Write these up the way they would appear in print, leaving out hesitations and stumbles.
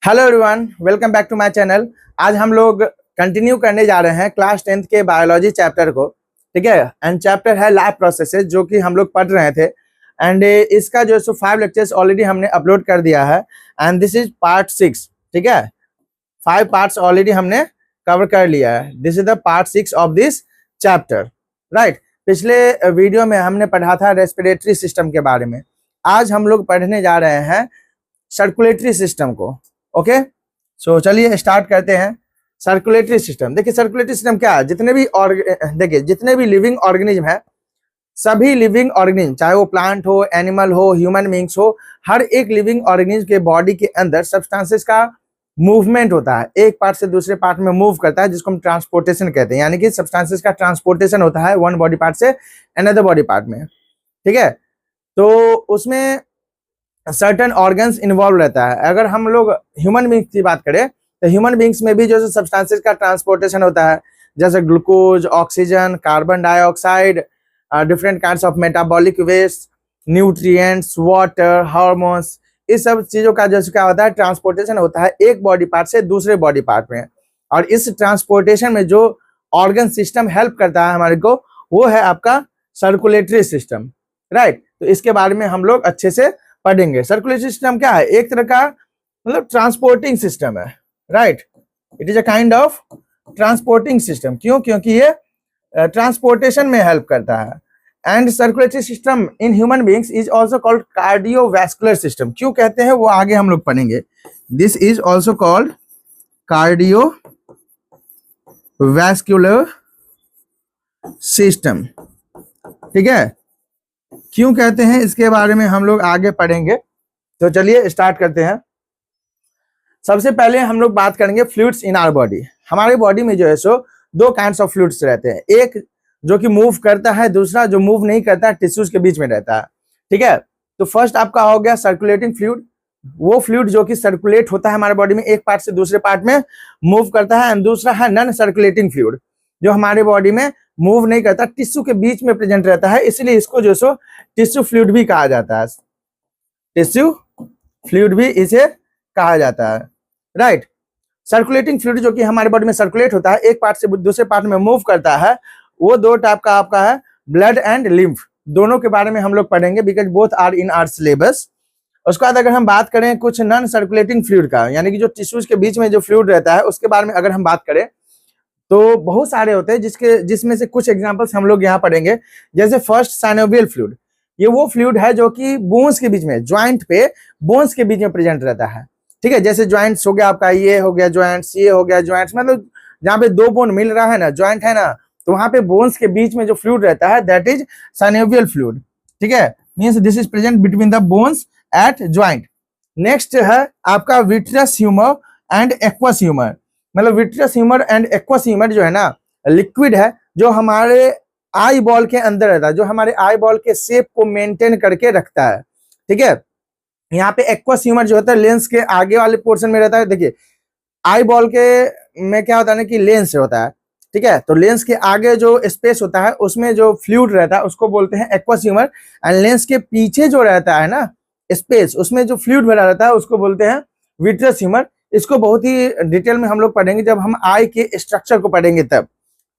Hello everyone, welcome back to my channel. आज हम लोग कंटिन्यू करने जा रहे हैं क्लास 10th के बायोलॉजी चैप्टर को। ठीक है, एंड चैप्टर है लाइफ प्रोसेसेस, जो कि हम लोग पढ़ रहे थे। एंड इसका जो है 5 लेक्चर्स ऑलरेडी हमने अपलोड कर दिया है एंड दिस इज पार्ट 6। ठीक है, 5 पार्ट्स ऑलरेडी हमने कवर कर लिया है। This is the part 6 of this chapter, right. पिछले वीडियो में हमने पढ़ा था रेस्पिरेटरी सिस्टम के बारे में। आज हम लोग पढ़ने जा रहे हैं सर्कुलेटरी सिस्टम को। ओके, सो चलिए स्टार्ट करते हैं। सर्कुलेटरी सिस्टम, देखिए सर्कुलेटरी सिस्टम क्या है। जितने भी लिविंग ऑर्गेनिज्म है, सभी लिविंग ऑर्गेनिज्म, चाहे वो प्लांट हो, एनिमल हो, ह्यूमन बींग्स हो, हर एक लिविंग ऑर्गेनिज्म के बॉडी के अंदर सब्सटेंसेस का मूवमेंट होता है। एक पार्ट से दूसरे पार्ट में मूव करता है, जिसको हम ट्रांसपोर्टेशन कहते हैं। यानी कि सब्सटेंसेस का ट्रांसपोर्टेशन होता है वन बॉडी पार्ट से अनदर बॉडी पार्ट में। ठीक है, तो उसमें सर्टेन ऑर्गन्स इन्वॉल्व रहता है। अगर हम लोग ह्यूमन बींग्स की बात करें तो ह्यूमन बींग्स में भी जो सब्सटेंसेस का ट्रांसपोर्टेशन होता है, जैसे glucose, oxygen, carbon dioxide, different kinds of metabolic waste, nutrients, water, hormones, इस सब चीजों का जो क्या होता है ट्रांसपोर्टेशन होता है एक बॉडी पार्ट से दूसरे बॉडी पार्ट में। और इस ट्रांसपोर्टेशन में जो ऑर्गन सिस्टम हेल्प करता है हमारे को, वो है आपका सर्कुलेटरी सिस्टम, राइट। तो इसके बारे में हम लोग अच्छे से पढ़ेंगे। सर्कुलेटरी सिस्टम क्या है? एक तरह का मतलब ट्रांसपोर्टिंग सिस्टम है, right. It is a kind of transporting system. क्यों? क्योंकि ये ट्रांसपोर्टेशन में हेल्प करता है। And circulatory system in human beings is also called cardiovascular system. क्यों कहते हैं वो आगे हम लोग पढ़ेंगे। This is also called cardiovascular system. ठीक है, क्यों कहते हैं इसके बारे में हम लोग आगे पढ़ेंगे। तो चलिए स्टार्ट करते हैं। सबसे पहले हम लोग बात करेंगे फ्लूइड्स इन आवर बॉडी। हमारे बॉडी में जो है सो दो काइंड्स ऑफ फ्लूइड्स रहते हैं। एक जो कि मूव करता है, दूसरा जो मूव नहीं करता है, टिश्यूज के बीच में रहता है। ठीक है, तो फर्स्ट आपका हो गया सर्कुलेटिंग फ्लूइड। वो फ्लूइड जो कि सर्कुलेट होता है हमारे बॉडी में, एक पार्ट से दूसरे पार्ट में मूव करता है। एंड दूसरा है नॉन सर्कुलेटिंग फ्लूइड, जो हमारे बॉडी में मूव नहीं करता, टिश्यू के बीच में प्रेजेंट रहता है, इसलिए इसको जो सो टिश्यू फ्लूइड भी कहा जाता है। टिश्यू फ्लूइड भी इसे कहा जाता है, राइट। सर्कुलेटिंग फ्लूइड जो कि हमारे बॉडी में सर्कुलेट होता है, एक पार्ट से दूसरे पार्ट में मूव करता है, वो दो टाइप का आपका है, ब्लड एंड लिम्फ। दोनों के बारे में हम लोग पढ़ेंगे, because both are in our syllabus. उसके बाद अगर हम बात करें कुछ नॉन सर्कुलेटिंग फ्लूइड का, यानी कि जो टिश्यूज के बीच में जो फ्लूइड रहता है, उसके बारे में अगर हम बात करें तो बहुत सारे होते हैं, जिसमें से कुछ एग्जांपल्स हम लोग यहाँ पढ़ेंगे। जैसे फर्स्ट साइनोवियल फ्लूइड, ये वो फ्लूइड है जो कि बोन्स के बीच में, ज्वाइंट पे बोन्स के बीच में प्रेजेंट रहता है। ठीक है, जैसे ज्वाइंट्स हो गया आपका, ये हो गया ज्वाइंट्स, ये हो गया ज्वाइंट्स, मतलब जहाँ पे दो बोन मिल रहा है ना, ज्वाइंट है ना, तो वहां पे बोन्स के बीच में जो फ्लूइड रहता है दैट इज साइनोवियल फ्लूइड। ठीक है, means this is present between the bones at joint. Next है आपका vitreous humour and aqueous humour. मतलब vitreous humour and aqueous humour जो है ना, लिक्विड है जो हमारे आई बॉल के अंदर रहता है, जो हमारे आई बॉल के शेप को मेंटेन करके रखता है। ठीक है, यहाँ पे एक्वस ह्यूमर जो होता है लेंस के आगे वाले पोर्शन में रहता है। देखिए आई बॉल के में क्या होता है ना कि लेंस होता है। ठीक है, तो लेंस के आगे जो स्पेस होता है उसमें जो फ्लूइड रहता है उसको बोलते हैं एक्वस ह्यूमर। एंड लेंस के पीछे जो रहता है ना स्पेस, उसमें जो फ्लूइड भरा रहता है उसको बोलते हैं विट्रियस ह्यूमर। इसको बहुत ही डिटेल में हम लोग पढ़ेंगे जब हम आई के स्ट्रक्चर को पढ़ेंगे तब।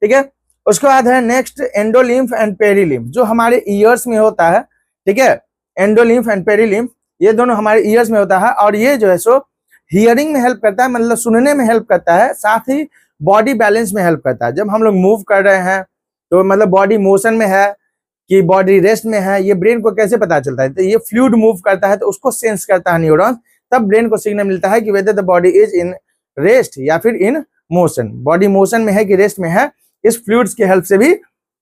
ठीक है, उसके बाद है नेक्स्ट एंडोलिम्फ एंड पेरिलिम्फ, जो हमारे ईयर्स में होता है। ठीक है, एंडोलिम्फ एंड पेरिलिम्फ ये दोनों हमारे ईयर्स में होता है, और ये जो है सो हियरिंग में हेल्प करता है, मतलब सुनने में हेल्प करता है, साथ ही बॉडी बैलेंस में हेल्प करता है। जब हम लोग मूव कर रहे हैं तो मतलब बॉडी मोशन में है कि बॉडी रेस्ट में है, ये ब्रेन को कैसे पता चलता है? तो ये फ्लूइड मूव करता है तो उसको सेंस करता है न्यूरॉन, तब ब्रेन को सिग्नल मिलता है कि whether the body is in rest या फिर इन मोशन। बॉडी मोशन में है कि रेस्ट में है, इस फ्लूइड्स की हेल्प से भी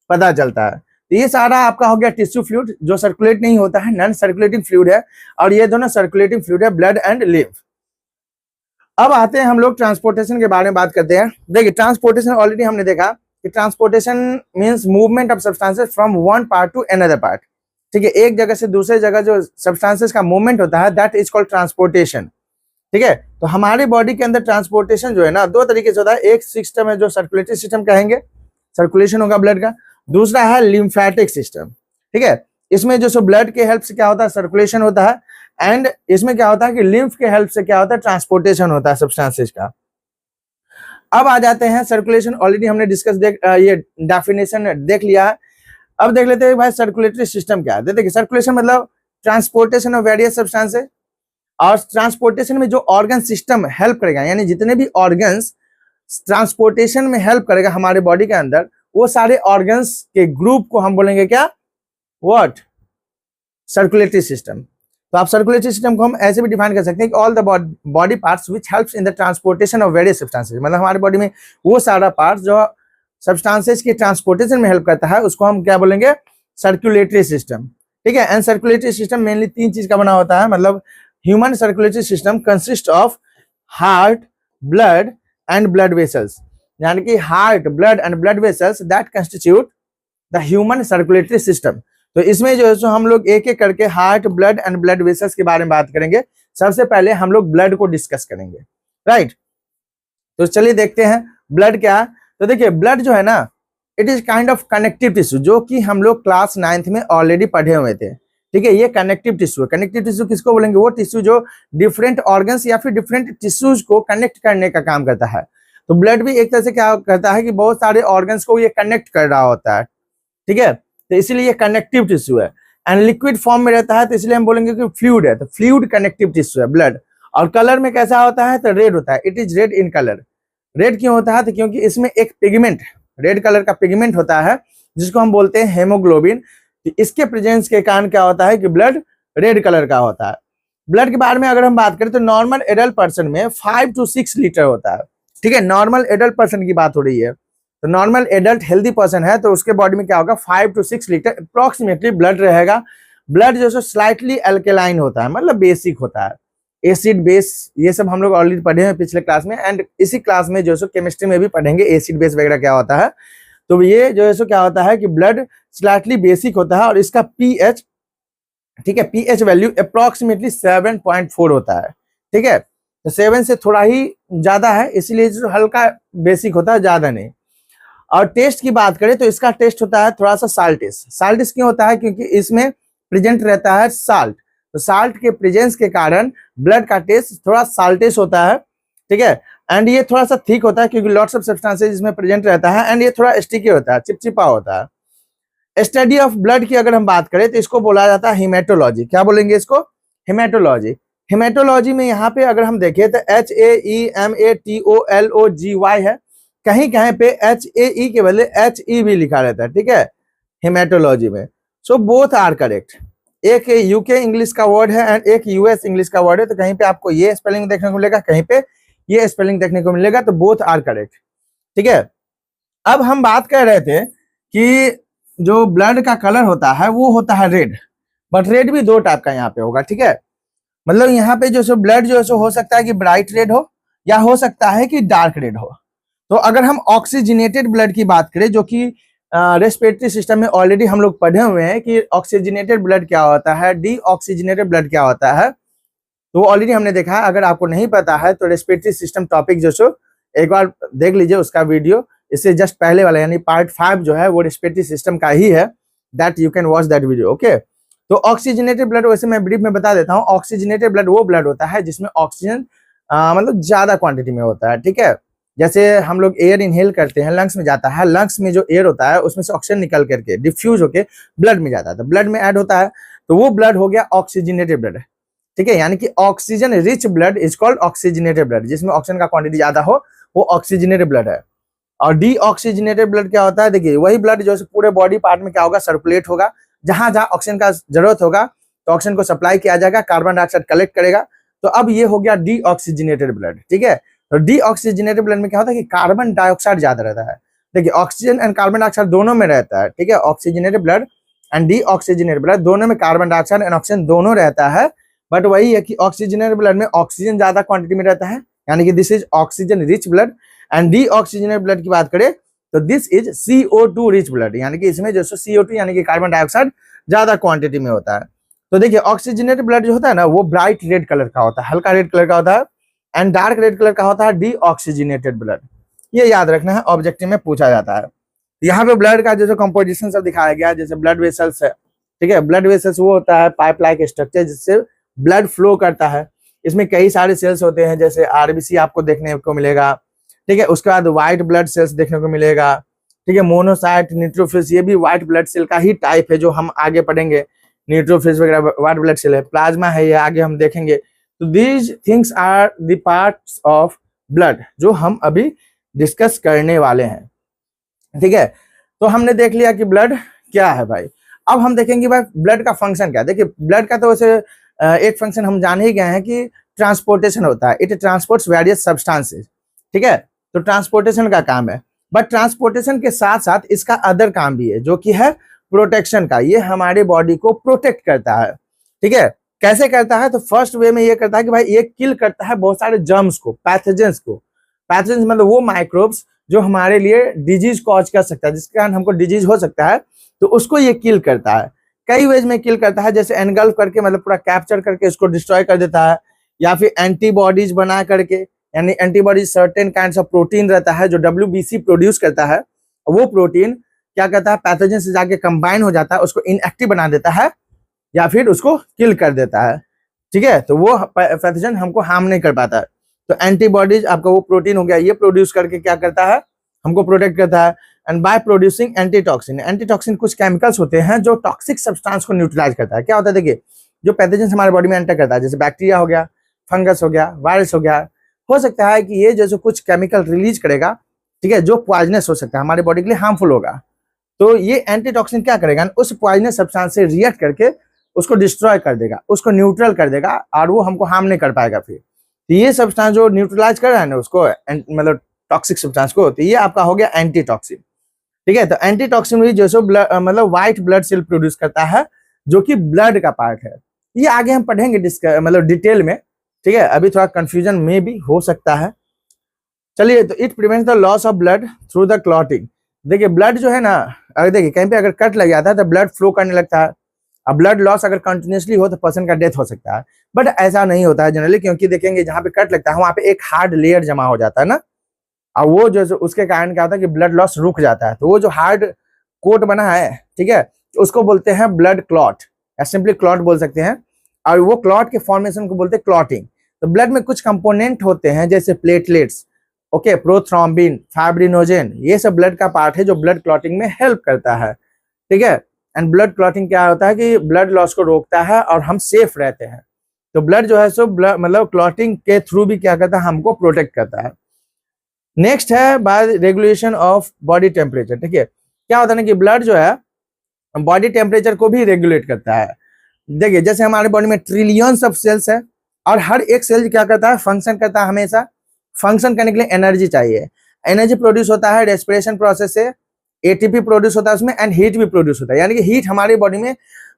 पता चलता है। तो ये सारा आपका हो गया टिश्यू फ्लूइड, जो सर्कुलेट नहीं होता है, नॉन सर्कुलेटिंग फ्लूइड है, और ये दोनों सर्कुलेटिंग फ्लूइड है, ब्लड एंड लिम्फ। अब आते हैं हम लोग ट्रांसपोर्टेशन के बारे में बात करते हैं। देखिए ट्रांसपोर्टेशन ऑलरेडी हमने देखा कि transportation means movement of substances from one part two another part. ठीक है, एक जगह से दूसरे जगह जो सब्सटेंसेस का मूवमेंट होता है दैट इज कॉल्ड ट्रांसपोर्टेशन। ठीक है, तो हमारे बॉडी के अंदर ट्रांसपोर्टेशन जो है ना दो तरीके से होता है। एक सिस्टम है जो सर्कुलेटरी सिस्टम कहेंगे, सर्कुलेशन होगा ब्लड का। दूसरा है लिम्फेटिक सिस्टम। ठीक है, इसमें जो सो ब्लड के हेल्प से क्या होता है सर्कुलेशन होता है, एंड इसमें क्या होता है कि लिम्फ के हेल्प से क्या होता है, ट्रांसपोर्टेशन होता है सब्सटेंसेस का। अब आ जाते हैं सर्कुलेशन, ऑलरेडी हमने डिस्कस ये डेफिनेशन देख लिया है। अब देख लेते हैं भाई सर्कुलेटरी सिस्टम क्या है। देखिए सर्कुलेशन मतलब ट्रांसपोर्टेशन ऑफ वेरियस सब्सटेंसेस, और ट्रांसपोर्टेशन में जो ऑर्गन सिस्टम हेल्प करेगा, यानी जितने भी ऑर्गन्स ट्रांसपोर्टेशन में हेल्प करेगा हमारे बॉडी के अंदर, वो सारे ऑर्गन्स के ग्रुप को हम बोलेंगे क्या, व्हाट, सर्कुलेटरी सिस्टम। तो आप सर्कुलेटरी सिस्टम को हम ऐसे भी डिफाइन कर सकते हैं कि all the body parts which helps in the transportation of various substances, मतलब हमारे बॉडी में वो सारा पार्ट्स जो सब्सटेंसेस के ट्रांसपोर्टेशन में हेल्प करता है उसको हम क्या बोलेंगे, सर्कुलेटरी सिस्टम। ठीक है, एंड सर्कुलेटरी सिस्टम मेनली 3 चीज का बना होता है, मतलब human circulatory system consist of heart, blood and blood vessels, यानी कि heart, blood and blood vessels that constitute the human circulatory system. तो इसमें जो है सो हम लोग एक एक करके heart, blood and blood vessels के बारे में बात करेंगे। सबसे पहले हम लोग ब्लड को डिस्कस करेंगे, राइट। तो चलिए देखते हैं ब्लड क्या है। तो देखिए ब्लड जो है ना, it is kind of connective tissue, जो कि हम लोग क्लास 9th में ऑलरेडी पढ़े हुए थे। ठीक है, ये कनेक्टिव टिश्यू है। कनेक्टिव टिश्यू किसको बोलेंगे, वो टिश्यू जो डिफरेंट ऑर्गन्स या फिर डिफरेंट टिश्यूज को कनेक्ट करने का काम करता है। तो ब्लड भी एक तरह से क्या करता है कि बहुत सारे ऑर्गन्स को ये कनेक्ट कर रहा होता है। ठीक है, तो इसीलिए ये कनेक्टिव टिश्यू है, एंड लिक्विड फॉर्म में रहता है, तो इसलिए हम बोलेंगे कि फ्लूइड है। तो फ्लूइड कनेक्टिव टिश्यू है ब्लड। और कलर में कैसा होता है, तो रेड होता है, it is red in colour. Red क्यों होता है, तो क्योंकि इसमें एक पिगमेंट, रेड कलर का पिगमेंट होता है जिसको हम बोलते हैं हेमोग्लोबिन। तो इसके प्रेजेंस के कारण क्या होता है कि ब्लड रेड कलर का होता है। ब्लड के बारे में अगर हम बात करें तो नॉर्मल एडल्ट पर्सन में 5 to 6 लीटर होता है। ठीक है, नॉर्मल एडल्ट पर्सन की बात हो रही है। तो नॉर्मल एडल्ट हेल्दी पर्सन है तो उसके बॉडी में क्या होगा, 5 to 6 लीटर अप्रोक्सीमेटली ब्लड रहेगा। ब्लड जो है स्लाइटली अल्केलाइन होता है, मतलब बेसिक होता है, एसिड बेस ये सब हम लोग ऑलरेडी पढ़े हैं पिछले क्लास में, एंड इसी क्लास में जो है केमिस्ट्री में भी पढ़ेंगे एसिड बेस वगैरह क्या होता है। तो ये जो है क्या होता है कि ब्लड स्लाइटली बेसिक होता है, और इसका पीएच, ठीक है, पीएच वैल्यू अप्रोक्सीमेटली 7.4 होता है। ठीक है, तो 7 से थोड़ा ही ज्यादा है, इसीलिए जो हल्का बेसिक होता है, ज्यादा नहीं। और टेस्ट की बात करें तो इसका टेस्ट होता है थोड़ा सा साल्टिस। साल्टिस क्यों होता है, क्योंकि इसमें प्रेजेंट रहता है साल्ट। तो साल्ट के प्रेजेंस के कारण ब्लड का टेस्ट थोड़ा साल्टिस होता है। ठीक है, एंड ये थोड़ा सा थिक होता है क्योंकि लॉट्स ऑफ सब्सटेंसेस इसमें प्रेजेंट रहता है, एंड ये थोड़ा स्टिकी होता है, चिपचिपा होता है। स्टडी ऑफ ब्लड की अगर हम बात करें तो इसको बोला जाता है हिमेटोलॉजी। क्या बोलेंगे इसको, हिमेटोलॉजी। हिमेटोलॉजी में यहाँ पे अगर हम देखें तो HAEMATOLOGY है, कहीं कहीं पे HAE के बदले HE भी लिखा रहता है। ठीक है, हिमेटोलॉजी में। So both are correct. एक यूके इंग्लिश का वर्ड है एंड एक यूएस इंग्लिश का वर्ड है, तो कहीं पे आपको ये स्पेलिंग देखने को मिलेगा, कहीं पे ये स्पेलिंग देखने को मिलेगा, तो बोथ आर करेक्ट। ठीक है, अब हम बात कर रहे थे कि जो ब्लड का कलर होता है वो होता है रेड, बट रेड भी 2 टाइप का यहाँ पे होगा। ठीक है, मतलब यहाँ पे जो ब्लड जो है हो सकता है कि ब्राइट रेड हो, या हो सकता है कि डार्क रेड हो। तो अगर हम ऑक्सीजनेटेड ब्लड की बात करें, जो कि रेस्पिरेटरी सिस्टम में ऑलरेडी हम लोग पढ़े हुए हैं कि ऑक्सीजनेटेड ब्लड क्या होता है, डीऑक्सीजनेटेड ब्लड क्या होता है, तो ऑलरेडी हमने देखा है। अगर आपको नहीं पता है तो रेस्पिरेटरी सिस्टम टॉपिक जो सो एक बार देख लीजिए उसका वीडियो, इससे जस्ट पहले वाला यानी पार्ट 5 जो है वो रेस्पिरेटरी सिस्टम का ही है, that you can watch that video. Okay, तो ऑक्सीजनेटेड ब्लड वैसे मैं ब्रीफ में बता देता हूँ। ऑक्सीजनेटेड ब्लड वो ब्लड होता है जिसमें ऑक्सीजन मतलब ज्यादा क्वांटिटी में होता है। ठीक है, जैसे हम लोग एयर इनहेल करते हैं, लंग्स में जाता है, लंग्स में जो एयर होता है उसमें से ऑक्सीजन निकल करके डिफ्यूज होके ब्लड में जाता है, तो ब्लड में ऐड होता है, तो वो ब्लड हो गया ऑक्सीजनेटेड ब्लड। ठीक है, यानी कि oxygen rich blood is called oxygenated blood, जिसमें ऑक्सीजन का क्वांटिटी ज्यादा हो वो ऑक्सीजनेटेड ब्लड है। और डीऑक्सीजनेटेड ब्लड क्या होता है, देखिए वही ब्लड जो पूरे बॉडी पार्ट में क्या होगा, सर्कुलेट होगा, जहां जहां ऑक्सीजन का जरूरत होगा तो ऑक्सीजन को सप्लाई किया जाएगा, कार्बन डाइऑक्साइड कलेक्ट करेगा। तो अब ये हो गया डीऑक्सीजनेटेड ब्लड। ठीक है, तो डीऑक्सीजनेटेड ब्लड में क्या होता है कि कार्बन डाइऑक्साइड ज्यादा रहता है। देखिए ऑक्सीजन एंड कार्बन डाइऑक्साइड दोनों में रहता है। ठीक है, oxygenated blood and deoxygenated blood दोनों में कार्बन डाइऑक्साइड एंड ऑक्सीजन दोनों रहता है, बट वही है कि ऑक्सीजनेटेड ब्लड में ऑक्सीजन ज्यादा क्वांटिटी में रहता है, यानी कि this is oxygen rich blood. And deoxygenated blood की बात करें तो this is CO2 rich blood, यानी कि इसमें जो CO2 यानी कि कार्बन डाइऑक्साइड ज्यादा क्वांटिटी में होता है। तो देखिए ऑक्सीजनेटेड ब्लड जो होता है ना वो ब्राइट रेड कलर का होता है, हल्का रेड कलर का होता है, एंड डार्क रेड कलर का होता है डीऑक्सीजनेटेड ब्लड। ये याद रखना है, ऑब्जेक्टिव में पूछा जाता है। यहाँ पे ब्लड का जो कंपोजिशन सब दिखाया गया है, जैसे ब्लड वेसल्स है। ठीक है, ब्लड वेसल्स वो होता है पाइप लाइक स्ट्रक्चर जिससे ब्लड फ्लो करता है। इसमें कई सारे सेल्स होते हैं, जैसे आरबीसी आपको देखने को मिलेगा, ठीक है। उसके बाद व्हाइट ब्लड सेल्स देखने को मिलेगा, ठीक है। मोनोसाइट, न्यूट्रोफिल्स, ये भी व्हाइट ब्लड सेल का ही टाइप है जो हम आगे पढ़ेंगे। न्यूट्रोफिल्स वगैरह व्हाइट ब्लड सेल है। प्लाज्मा है, ये आगे हम देखेंगे। तो these things are the parts of blood जो हम अभी डिस्कस करने वाले हैं, ठीक है। तो हमने देख लिया कि ब्लड क्या है भाई। अब हम देखेंगे भाई ब्लड का फंक्शन क्या है। देखिए ब्लड का तो वैसे एक फंक्शन हम जान ही गए हैं कि ट्रांसपोर्टेशन होता है, इट ट्रांसपोर्ट्स वेरियस सब्सटेंसेस, ठीक है। तो ट्रांसपोर्टेशन का काम है, बट ट्रांसपोर्टेशन के साथ साथ इसका अदर काम भी है जो कि है प्रोटेक्शन का। ये हमारे बॉडी को प्रोटेक्ट करता है, ठीक है। कैसे करता है? तो फर्स्ट वे में ये करता है कि भाई ये किल करता है बहुत सारे जर्म्स को, पैथोजेंस को। पैथोजेंस मतलब वो माइक्रोब्स जो हमारे लिए डिजीज कॉज कर सकता है, जिसके कारण हमको डिजीज हो सकता है, तो उसको ये किल करता है। कई वेज में किल करता है, जैसे एनगल्फ करके मतलब पूरा कैप्चर करके इसको डिस्ट्रॉय कर देता है, या फिर एंटीबॉडीज बना करके, यानी antibodies certain kinds of protein रहता है जो WBC प्रोड्यूस करता है। वो प्रोटीन क्या करता है, पैथोजन से जाके कंबाइन हो जाता है, उसको इनएक्टिव बना देता है या फिर उसको किल कर देता है, ठीक है। तो वो पैथोजन हमको हार्म नहीं कर पाता है। तो एंटीबॉडीज आपका वो प्रोटीन हो गया, ये प्रोड्यूस करके क्या करता है, हमको प्रोटेक्ट करता है। And by producing antitoxin, antitoxin कुछ केमिकल्स होते हैं जो टॉक्सिक सब्सटेंस को न्यूट्रलाइज करता है। क्या होता है, देखिए जो पैथोजन हमारे बॉडी में एंटर करता है, जैसे बैक्टीरिया हो गया, फंगस हो गया, वायरस हो गया, हो सकता है कि ये जैसे कुछ केमिकल रिलीज करेगा, ठीक है, जो पॉइजनस हो सकता है, हमारे बॉडी के लिए हार्मफुल होगा। तो ये एंटीटॉक्सिन क्या करेगा, उस पॉइजनस सब्सटेंस से रिएक्ट करके उसको डिस्ट्रॉय कर देगा, उसको न्यूट्रल कर देगा, और वो हमको हार्म नहीं कर पाएगा। फिर तो ये सब्सटेंस जो न्यूट्रलाइज कर रहा है ना उसको, मतलब टॉक्सिक सब्सटेंस को, तो ये आपका हो गया एंटीटॉक्सिन, ठीक है। तो एंटीटॉक्सिन भी जो सो मतलब व्हाइट ब्लड सेल प्रोड्यूस करता है, जो कि ब्लड का पार्ट है। ये आगे हम पढ़ेंगे मतलब डिटेल में, ठीक है। अभी थोड़ा कंफ्यूजन में भी हो सकता है। चलिए, तो it prevents the loss of blood through the clotting. देखिए ब्लड जो है ना, अगर देखिए कहीं पे अगर कट लग जाता है तो ब्लड फ्लो करने लगता है। अब ब्लड लॉस अगर कंटिन्यूसली हो तो पर्सन का डेथ हो सकता है, बट ऐसा नहीं होता है जनरली, क्योंकि देखेंगे जहां पे कट लगता है वहां पे एक हार्ड लेयर जमा हो जाता है ना, और वो जो उसके कारण क्या होता है कि ब्लड लॉस रुक जाता है। तो वो जो हार्ड कोट बना है, ठीक है, उसको बोलते हैं ब्लड क्लॉट, या सिंपली क्लॉट बोल सकते हैं। और वो क्लॉट के फॉर्मेशन को बोलते हैं क्लॉटिंग। तो ब्लड में कुछ कंपोनेंट होते हैं जैसे प्लेटलेट्स, ओके, प्रोथ्रोम्बिन, फाइब्रिनोजेन, ये सब ब्लड का पार्ट है जो ब्लड क्लॉटिंग में हेल्प करता है, ठीक है। एंड ब्लड क्लॉटिंग क्या होता है कि ब्लड लॉस को रोकता है और हम सेफ रहते हैं। तो ब्लड जो है सो मतलब क्लॉटिंग के थ्रू भी क्या करता है, हमको प्रोटेक्ट करता है। नेक्स्ट है by regulation of body temperature, ठीक है। क्या होता है ना कि ब्लड जो है बॉडी टेम्परेचर को भी रेगुलेट करता है। देखिए जैसे हमारे बॉडी में ट्रिलियंस ऑफ सेल्स है, और हर एक सेल क्या करता है, फंक्शन करता है। हमेशा फंक्शन करने के लिए एनर्जी चाहिए। एनर्जी प्रोड्यूस होता है रेस्पिरेशन प्रोसेस से, एटीपी प्रोड्यूस होता है उसमें, एंड हीट भी प्रोड्यूस होता है। यानी कि हीट हमारी बॉडी में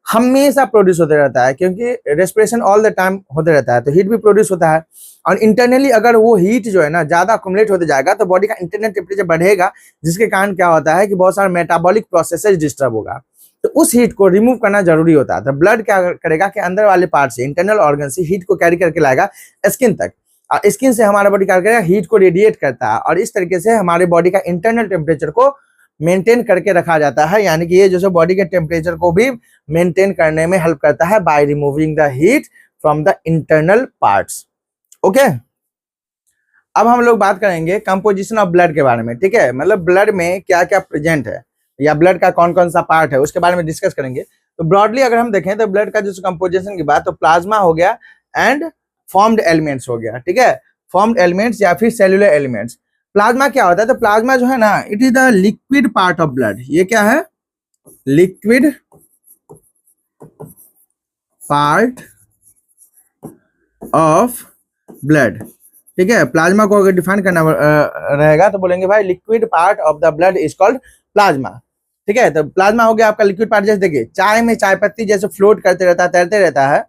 हमेशा प्रोड्यूस होते रहता है, क्योंकि रेस्पिरेशन ऑल द टाइम होते रहता है, तो हीट भी प्रोड्यूस होता है। और इंटरनली अगर वो हीट जो है ना ज्यादा अक्यूमुलेट होते जाएगा तो बॉडी का इंटरनल टेम्परेचर बढ़ेगा, जिसके कारण क्या होता है कि बहुत सारा मेटाबॉलिक प्रोसेसेस डिस्टर्ब होगा। तो उस हीट को रिमूव करना जरूरी होता है। तो ब्लड क्या करेगा कि अंदर वाले पार्ट से, इंटरनल ऑर्गन से हीट को कैरी करके लाएगा स्किन तक, और स्किन से हमारा बॉडी क्या करेगा, हीट को रेडिएट करता है, और इस तरीके से हमारे बॉडी का इंटरनल टेम्परेचर को मेंटेन करके रखा जाता है। यानी कि ये जो बॉडी के टेम्परेचर को भी मेंटेन करने में हेल्प करता है by removing the heat from the internal parts, okay. अब हम लोग बात करेंगे कंपोजिशन ऑफ ब्लड के बारे में, ठीक है। मतलब ब्लड में क्या क्या प्रेजेंट है, या ब्लड का कौन कौन सा पार्ट है, उसके बारे में डिस्कस करेंगे। तो ब्रॉडली अगर हम देखें तो ब्लड का जो कंपोजिशन की बात, तो प्लाज्मा हो गया एंड फॉर्म्ड एलिमेंट्स हो गया, ठीक है। फॉर्म्ड एलिमेंट्स या फिर सेलुलर एलिमेंट्स। प्लाज्मा क्या होता है, तो प्लाज्मा जो है ना, it is the liquid part of blood. ये क्या है, लिक्विड पार्ट ऑफ ब्लड, ठीक है। प्लाज्मा को अगर डिफाइन करना रहेगा तो बोलेंगे भाई liquid part of the blood is called plasma, ठीक है। तो प्लाज्मा हो गया आपका लिक्विड पार्ट। जैसे देखिए चाय में चाय पत्ती जैसे फ्लोट करते रहता है, तैरते रहता है,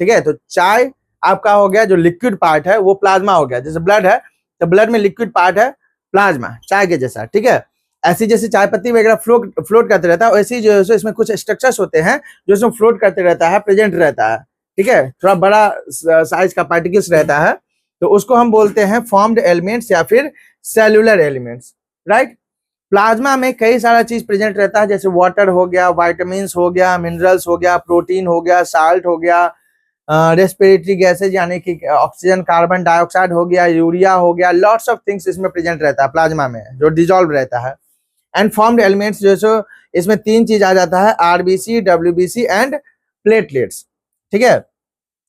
ठीक है। तो चाय आपका हो गया जो लिक्विड पार्ट है वो प्लाज्मा हो गया। जैसे ब्लड है तो ब्लड में लिक्विड पार्ट है प्लाज्मा, चाय के जैसा, ठीक है। ऐसी जैसे चाय पत्ती वगैरह फ्लोट करते रहता है, वैसे जो है इसमें कुछ स्ट्रक्चर्स होते हैं जो इसमें फ्लोट करते रहता है, प्रेजेंट रहता है, ठीक है। थोड़ा बड़ा साइज का पार्टिकल्स रहता है, तो उसको हम बोलते हैं फॉर्म्ड एलिमेंट्स या फिर सेलुलर एलिमेंट्स, राइट। प्लाज्मा में कई सारा चीज प्रेजेंट रहता है, जैसे वाटर हो गया, विटामिन्स हो गया, मिनरल्स हो गया, प्रोटीन हो गया, साल्ट हो गया, रेस्पिरेटरी गैसेज यानी कि ऑक्सीजन, कार्बन डाइऑक्साइड हो गया, यूरिया हो गया, लॉट्स ऑफ थिंग्स इसमें प्रेजेंट रहता है प्लाज्मा में जो डिजोल्व रहता है। एंड फॉर्म्ड एलिमेंट्स जो सो इसमें 3 चीज आ जाता है, आरबीसी, डब्ल्यूबीसी एंड प्लेटलेट्स। ठीक है,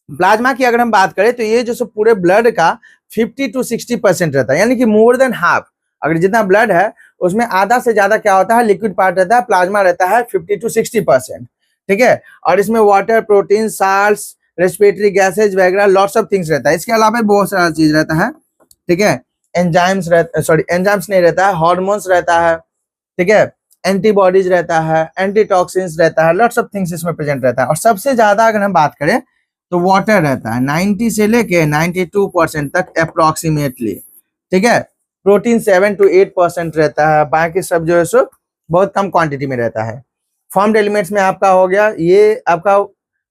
प्लाज्मा की अगर हम बात करें तो ये जो सो पूरे ब्लड का 50 to 60% रहता है, यानी कि मोर देन हाफ। अगर जितना ब्लड है उसमें आधा से ज्यादा क्या होता है, लिक्विड पार्ट रहता है, प्लाज्मा रहता है 50 to 60%। ठीक है, और इसमें water, protein, salts, respiratory gases वगैरह लॉट्स ऑफ थिंग्स रहता है। इसके अलावा बहुत सारा चीज रहता है। ठीक है, एंजाइम्स एंजाइम्स नहीं रहता है, हार्मोन्स रहता है। ठीक है, एंटीबॉडीज रहता है, एंटीटॉक्सिन्स रहता है, लॉट्स ऑफ थिंग्स इसमें प्रेजेंट रहता है। और सबसे ज्यादा अगर हम बात करें तो वाटर रहता है 90 से लेके 92% तक अप्रोक्सीमेटली। ठीक है, प्रोटीन 7 to 8% रहता है, बाकी सब जो है सो बहुत कम क्वांटिटी में रहता है। फॉर्म्ड एलिमेंट्स में आपका हो गया ये आपका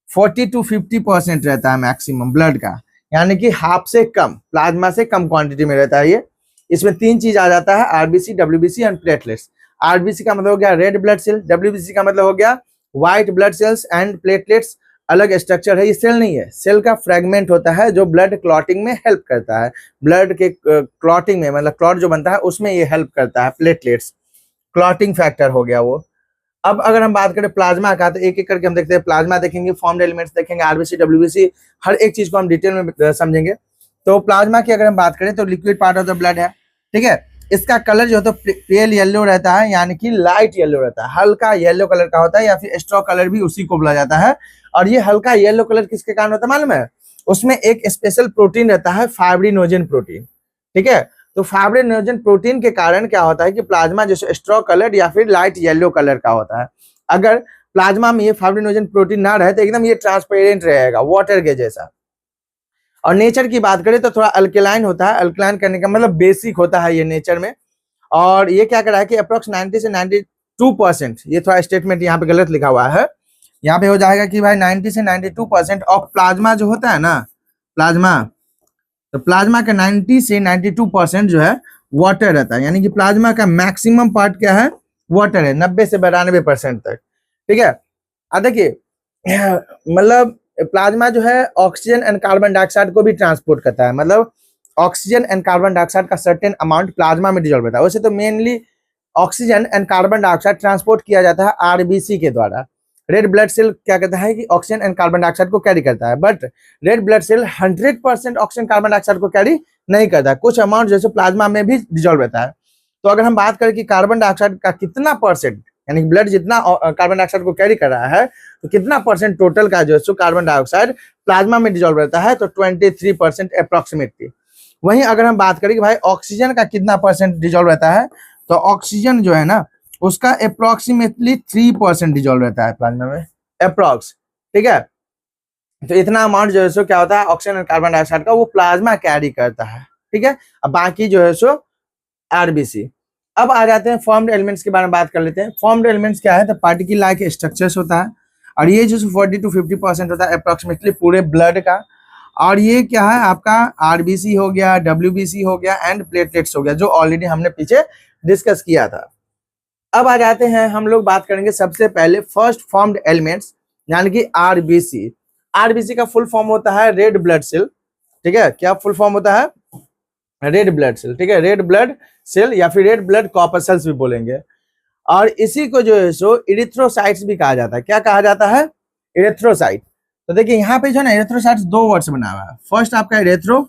40 to 50% रहता है मैक्सिमम ब्लड का, यानी कि हाफ से कम, प्लाज्मा से कम क्वांटिटी में रहता है ये। इसमें 3 चीज आ जाता है, RBC, WBC and platelets. RBC का मतलब हो गया रेड ब्लड सेल, डब्ल्यूबीसी का मतलब हो गया white blood cells, and platelets अलग स्ट्रक्चर है, ये सेल नहीं है, सेल का फ्रेगमेंट होता है जो ब्लड क्लॉटिंग में हेल्प करता है। ब्लड के क्लॉटिंग में, मतलब क्लॉट जो बनता है उसमें ये हेल्प करता है, प्लेटलेट्स क्लॉटिंग फैक्टर हो गया वो। अब अगर हम बात करें प्लाज्मा का तो एक एक करके हम देखते हैं। प्लाज्मा देखेंगे, फॉर्म्ड एलिमेंट्स देखेंगे, आरबीसी, डब्ल्यूबीसी, हर एक चीज को हम डिटेल में समझेंगे। तो प्लाज्मा की अगर हम बात करें तो liquid part of the blood है। ठीक है, इसका कलर जो है तो पेल येलो रहता है, यानी कि लाइट येलो रहता है, हल्का येलो कलर का होता है, या फिर स्ट्रॉ कलर भी उसी को बोला जाता है। और ये हल्का येलो कलर किसके कारण होता है मालूम है? उसमें एक स्पेशल प्रोटीन रहता है, फाइब्रिनोजन प्रोटीन। ठीक है, तो फाइब्रिनोजन प्रोटीन के कारण क्या होता है कि प्लाज्मा जैसे स्ट्रॉ कलर या फिर लाइट येलो कलर का होता है। अगर प्लाज्मा में ये फाइब्रिनोजन प्रोटीन ना रहे तो एकदम ये ट्रांसपेरेंट रहेगा, वाटर के जैसा। और नेचर की बात करें तो थोड़ा अल्केलाइन होता है, अल्केलाइन करने का मतलब बेसिक होता है ये नेचर में। और ये क्या कर रहा है कि अप्रोक्स 90 से 92%, ये थोड़ा स्टेटमेंट यहाँ पे गलत लिखा हुआ है, यहाँ पे हो जाएगा कि भाई 90 से 92% ऑफ प्लाज्मा जो होता है ना, प्लाज्मा, तो प्लाज्मा का 90 से 92% जो है वाटर रहता है, यानी कि प्लाज्मा का मैक्सिमम पार्ट क्या है, वाटर है, 90 से 92% तक। ठीक है, अब देखिए मतलब प्लाज्मा जो है ऑक्सीजन एंड कार्बन डाइऑक्साइड को भी ट्रांसपोर्ट करता है, मतलब ऑक्सीजन एंड कार्बन डाइऑक्साइड का सर्टेन अमाउंट प्लाज्मा में डिजोल्व होता है। वैसे तो mainly oxygen and carbon dioxide transport किया जाता है आरबीसी के द्वारा। रेड ब्लड सेल क्या कहता है कि ऑक्सीजन एंड कार्बन डाइऑक्साइड को कैरी करता है, but red blood cell 100% oxygen carbon dioxide को कैरी नहीं करता, कुछ अमाउंट जैसे प्लाज्मा में भी डिजोल्व रहता है। तो अगर हम बात करें कि कार्बन डाइऑक्साइड का कितना परसेंट, यानी ब्लड जितना कार्बन डाइऑक्साइड को कैरी कर रहा है, तो कितना परसेंट टोटल का जो है कार्बन डाइऑक्साइड प्लाज्मा में डिजोल्व रहता है, तो 23% अप्रोक्सीमेटली। वहीं अगर हम बात करें कि भाई ऑक्सीजन का कितना परसेंट डिजोल्व रहता है, तो ऑक्सीजन जो है ना उसका अप्रोक्सीमेटली 3% डिजोल्व रहता है प्लाज्मा में, अप्रोक्स। ठीक है, तो इतना अमाउंट जो है सो क्या होता है ऑक्सीजन और कार्बन डाइऑक्साइड का वो प्लाज्मा कैरी करता है। ठीक है, अब बाकी जो है सो आरबीसी। अब आ जाते हैं फॉर्म्ड एलिमेंट्स के बारे में बात कर लेते हैं। फॉर्म्ड एलिमेंट्स क्या है, तो पार्टिकल लाइक स्ट्रक्चर्स होता है, और ये जो 40 to 50% होता है अप्रोक्सीमेटली पूरे ब्लड का। और ये क्या है आपका आरबीसी हो गया, डब्ल्यूबीसी हो गया एंड प्लेटलेट्स हो गया, जो ऑलरेडी हमने पीछे डिस्कस किया था। अब आ जाते हैं हम लोग बात करेंगे सबसे पहले फर्स्ट फॉर्म्ड एलिमेंट्स, यानी कि आरबीसी। आरबीसी का फुल फॉर्म होता है रेड ब्लड सेल। ठीक है, क्या फुल फॉर्म होता है? Red blood cell. ठीक है, रेड ब्लड सेल या फिर रेड ब्लड कॉर्पसल्स भी बोलेंगे। और इसी को जो है सो इरिथ्रोसाइट्स भी कहा जाता है। क्या कहा जाता है? इरिथ्रोसाइट। तो देखिए यहाँ पे जो है ना इरिथ्रोसाइट्स 2 वर्ड से बना हुआ है। फर्स्ट आपका इरेथ्रो,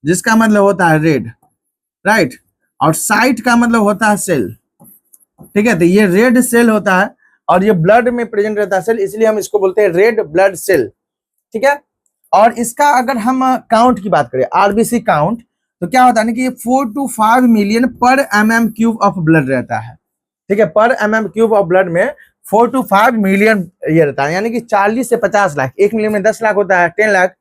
जिसका मतलब होता है रेड, राइट, और साइट का मतलब होता है सेल। ठीक है, तो ये रेड सेल होता है और ये ब्लड में प्रेजेंट रहता है सेल, इसलिए हम इसको बोलते हैं रेड ब्लड सेल। ठीक है, और इसका अगर हम काउंट की बात करें, आरबीसी काउंट, तो क्या होता है ना कि ये 4 to 5 मिलियन पर mm³ ऑफ ब्लड रहता है। ठीक है, पर mm³ ऑफ ब्लड में 4 to 5 मिलियन ये रहता है, यानी कि 40 से 50 लाख। 1 मिलियन में 10 लाख होता है, 10 लाख,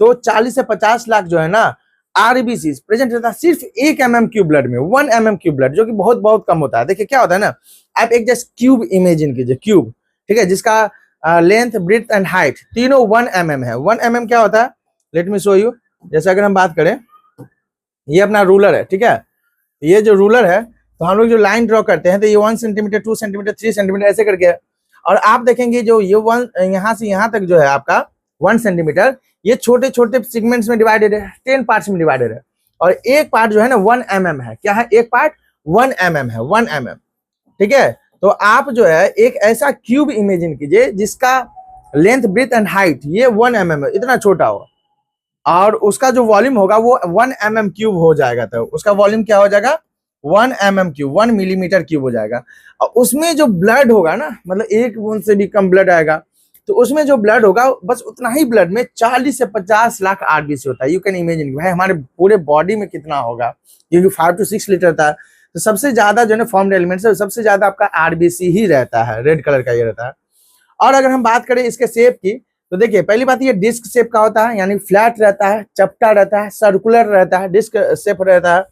तो 40 से 50 लाख जो है ना आरबीसी प्रेजेंट रहता है सिर्फ 1 mm³ ब्लड में, 1 mm³ ब्लड, जो कि बहुत बहुत कम होता है। देखिए क्या होता है ना, आप एक जस्ट क्यूब इमेजिन कीजिए, क्यूब, ठीक है, जिसका लेंथ, ब्रेड्थ एंड हाइट तीनों 1 mm है। 1 mm क्या होता है, लेट मी शो यू। जैसे अगर हम बात करें, ये अपना रूलर है, ठीक है, ये जो रूलर है, तो हम लोग जो लाइन ड्रॉ करते हैं तो ये 1 सेंटीमीटर, 2 सेंटीमीटर, 3 सेंटीमीटर ऐसे करके है। और आप देखेंगे जो ये यहाँ से यहाँ तक जो है आपका 1 सेंटीमीटर, ये छोटे छोटे सेगमेंट्स में डिवाइडेड है, 10 पार्ट्स में डिवाइडेड है, और एक पार्ट जो है ना 1 mm है। क्या है? एक पार्ट 1 mm है, 1 mm। ठीक है, तो आप जो है एक ऐसा क्यूब इमेजिन कीजिए जिसका लेंथ, ब्रेथ एंड हाइट ये 1 mm है, इतना छोटा हो, और उसका जो वॉल्यूम होगा वो 1 mm क्यूब हो जाएगा। तो उसका वॉल्यूम क्या हो जाएगा? 1 mm क्यूब, 1 मिलीमीटर क्यूब हो जाएगा। और उसमें जो ब्लड होगा ना, मतलब एक बूंद से भी कम ब्लड आएगा, तो उसमें जो ब्लड होगा बस उतना ही ब्लड में 40 से 50 लाख आरबीसी होता है। यू कैन इमेजिन भाई हमारे पूरे बॉडी में कितना होगा, क्योंकि 5 to 6 लीटर था। तो सबसे ज्यादा जो है फॉर्म्ड एलिमेंट्स है, सबसे ज्यादा आपका आरबीसी ही रहता है, रेड कलर का ये रहता है। और अगर हम बात करें इसके शेप की, तो देखिए पहली बात ये डिस्क शेप का होता है, यानी फ्लैट रहता है, चपटा रहता है, सर्कुलर रहता है, डिस्क शेप रहता है,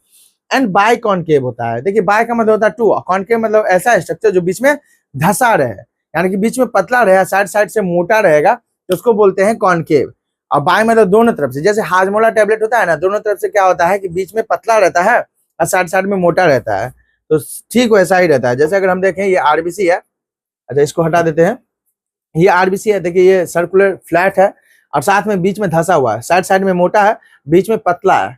एंड बाई कॉन्केव होता है। देखिए बाय का मतलब होता है टू, कॉन्केव मतलब ऐसा स्ट्रक्चर जो बीच में धंसा रहे, यानी कि बीच में पतला रहे, साइड साइड से मोटा रहेगा, तो उसको बोलते हैं कॉन्केव। और बाय मतलब दोनों तरफ से, जैसे हाजमोला टेबलेट होता है ना, दोनों तरफ से क्या होता है कि बीच में पतला रहता है और साइड साइड में मोटा रहता है, तो ठीक वैसा ही रहता है। जैसे अगर हम देखें ये आरबीसी है, अच्छा इसको हटा देते हैं, ये आरबीसी है, देखिए ये सर्कुलर फ्लैट है और साथ में बीच में धंसा हुआ है, साइड साइड में मोटा है, बीच में पतला है।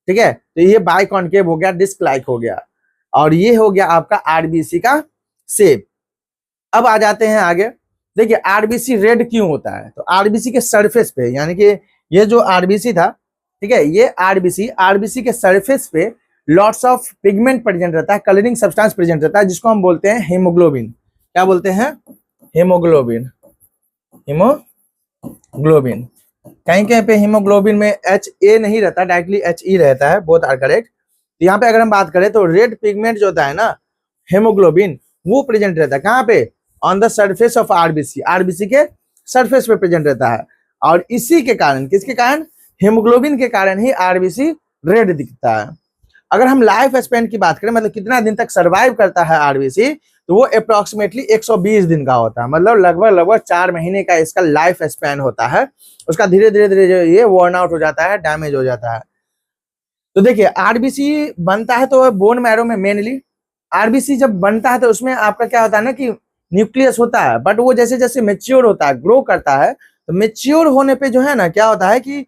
ठीक है, तो ये बाई कॉन्केव हो गया, डिस्क लाइक हो गया, और ये हो गया आपका आरबीसी का शेप। अब आ जाते हैं आगे। देखिए आरबीसी रेड क्यों होता है? तो आरबीसी के सरफेस पे, यानी कि ये जो आरबीसी था, ठीक है, ये आरबीसी के सरफेस पे लॉट्स ऑफ पिगमेंट प्रेजेंट रहता है, कलरिंग सब्सटेंस प्रेजेंट रहता है, जिसको हम बोलते हैं हीमोग्लोबिन। क्या बोलते हैं? हीमोग्लोबिन। हीमोग्लोबिन, कहीं कहीं पे हीमोग्लोबिन में HA नहीं रहता, डायरेक्टली HE रहता है, बोथ आर करेक्ट। यहाँ पे अगर हम बात करें तो रेड पिगमेंट जो होता है ना, हीमोग्लोबिन, वो प्रेजेंट रहता है कहाँ पे? On the surface of RBC, RBC के सरफेस पे प्रेजेंट रहता है। और इसी के कारण, किसके कारण? हीमोग्लोबिन के कारण ही आरबीसी रेड दिखता है। अगर हम लाइफ स्पैन की बात करें, मतलब कितना दिन तक सर्वाइव करता है आरबीसी, तो वो अप्रोक्सीमेटली 120 दिन का होता है, मतलब लगभग 4 महीने का इसका लाइफ स्पैन होता है। उसका धीरे धीरे जो ये वर्न आउट हो जाता है, डैमेज हो जाता है। तो देखिए आरबीसी बनता है तो बोन मैरो में मेनली, आरबीसी जब बनता है तो उसमें आपका क्या होता है ना कि न्यूक्लियस होता है, बट वो जैसे जैसे मेच्योर होता है, ग्रो करता है, तो मेच्योर होने पे जो है ना क्या होता है कि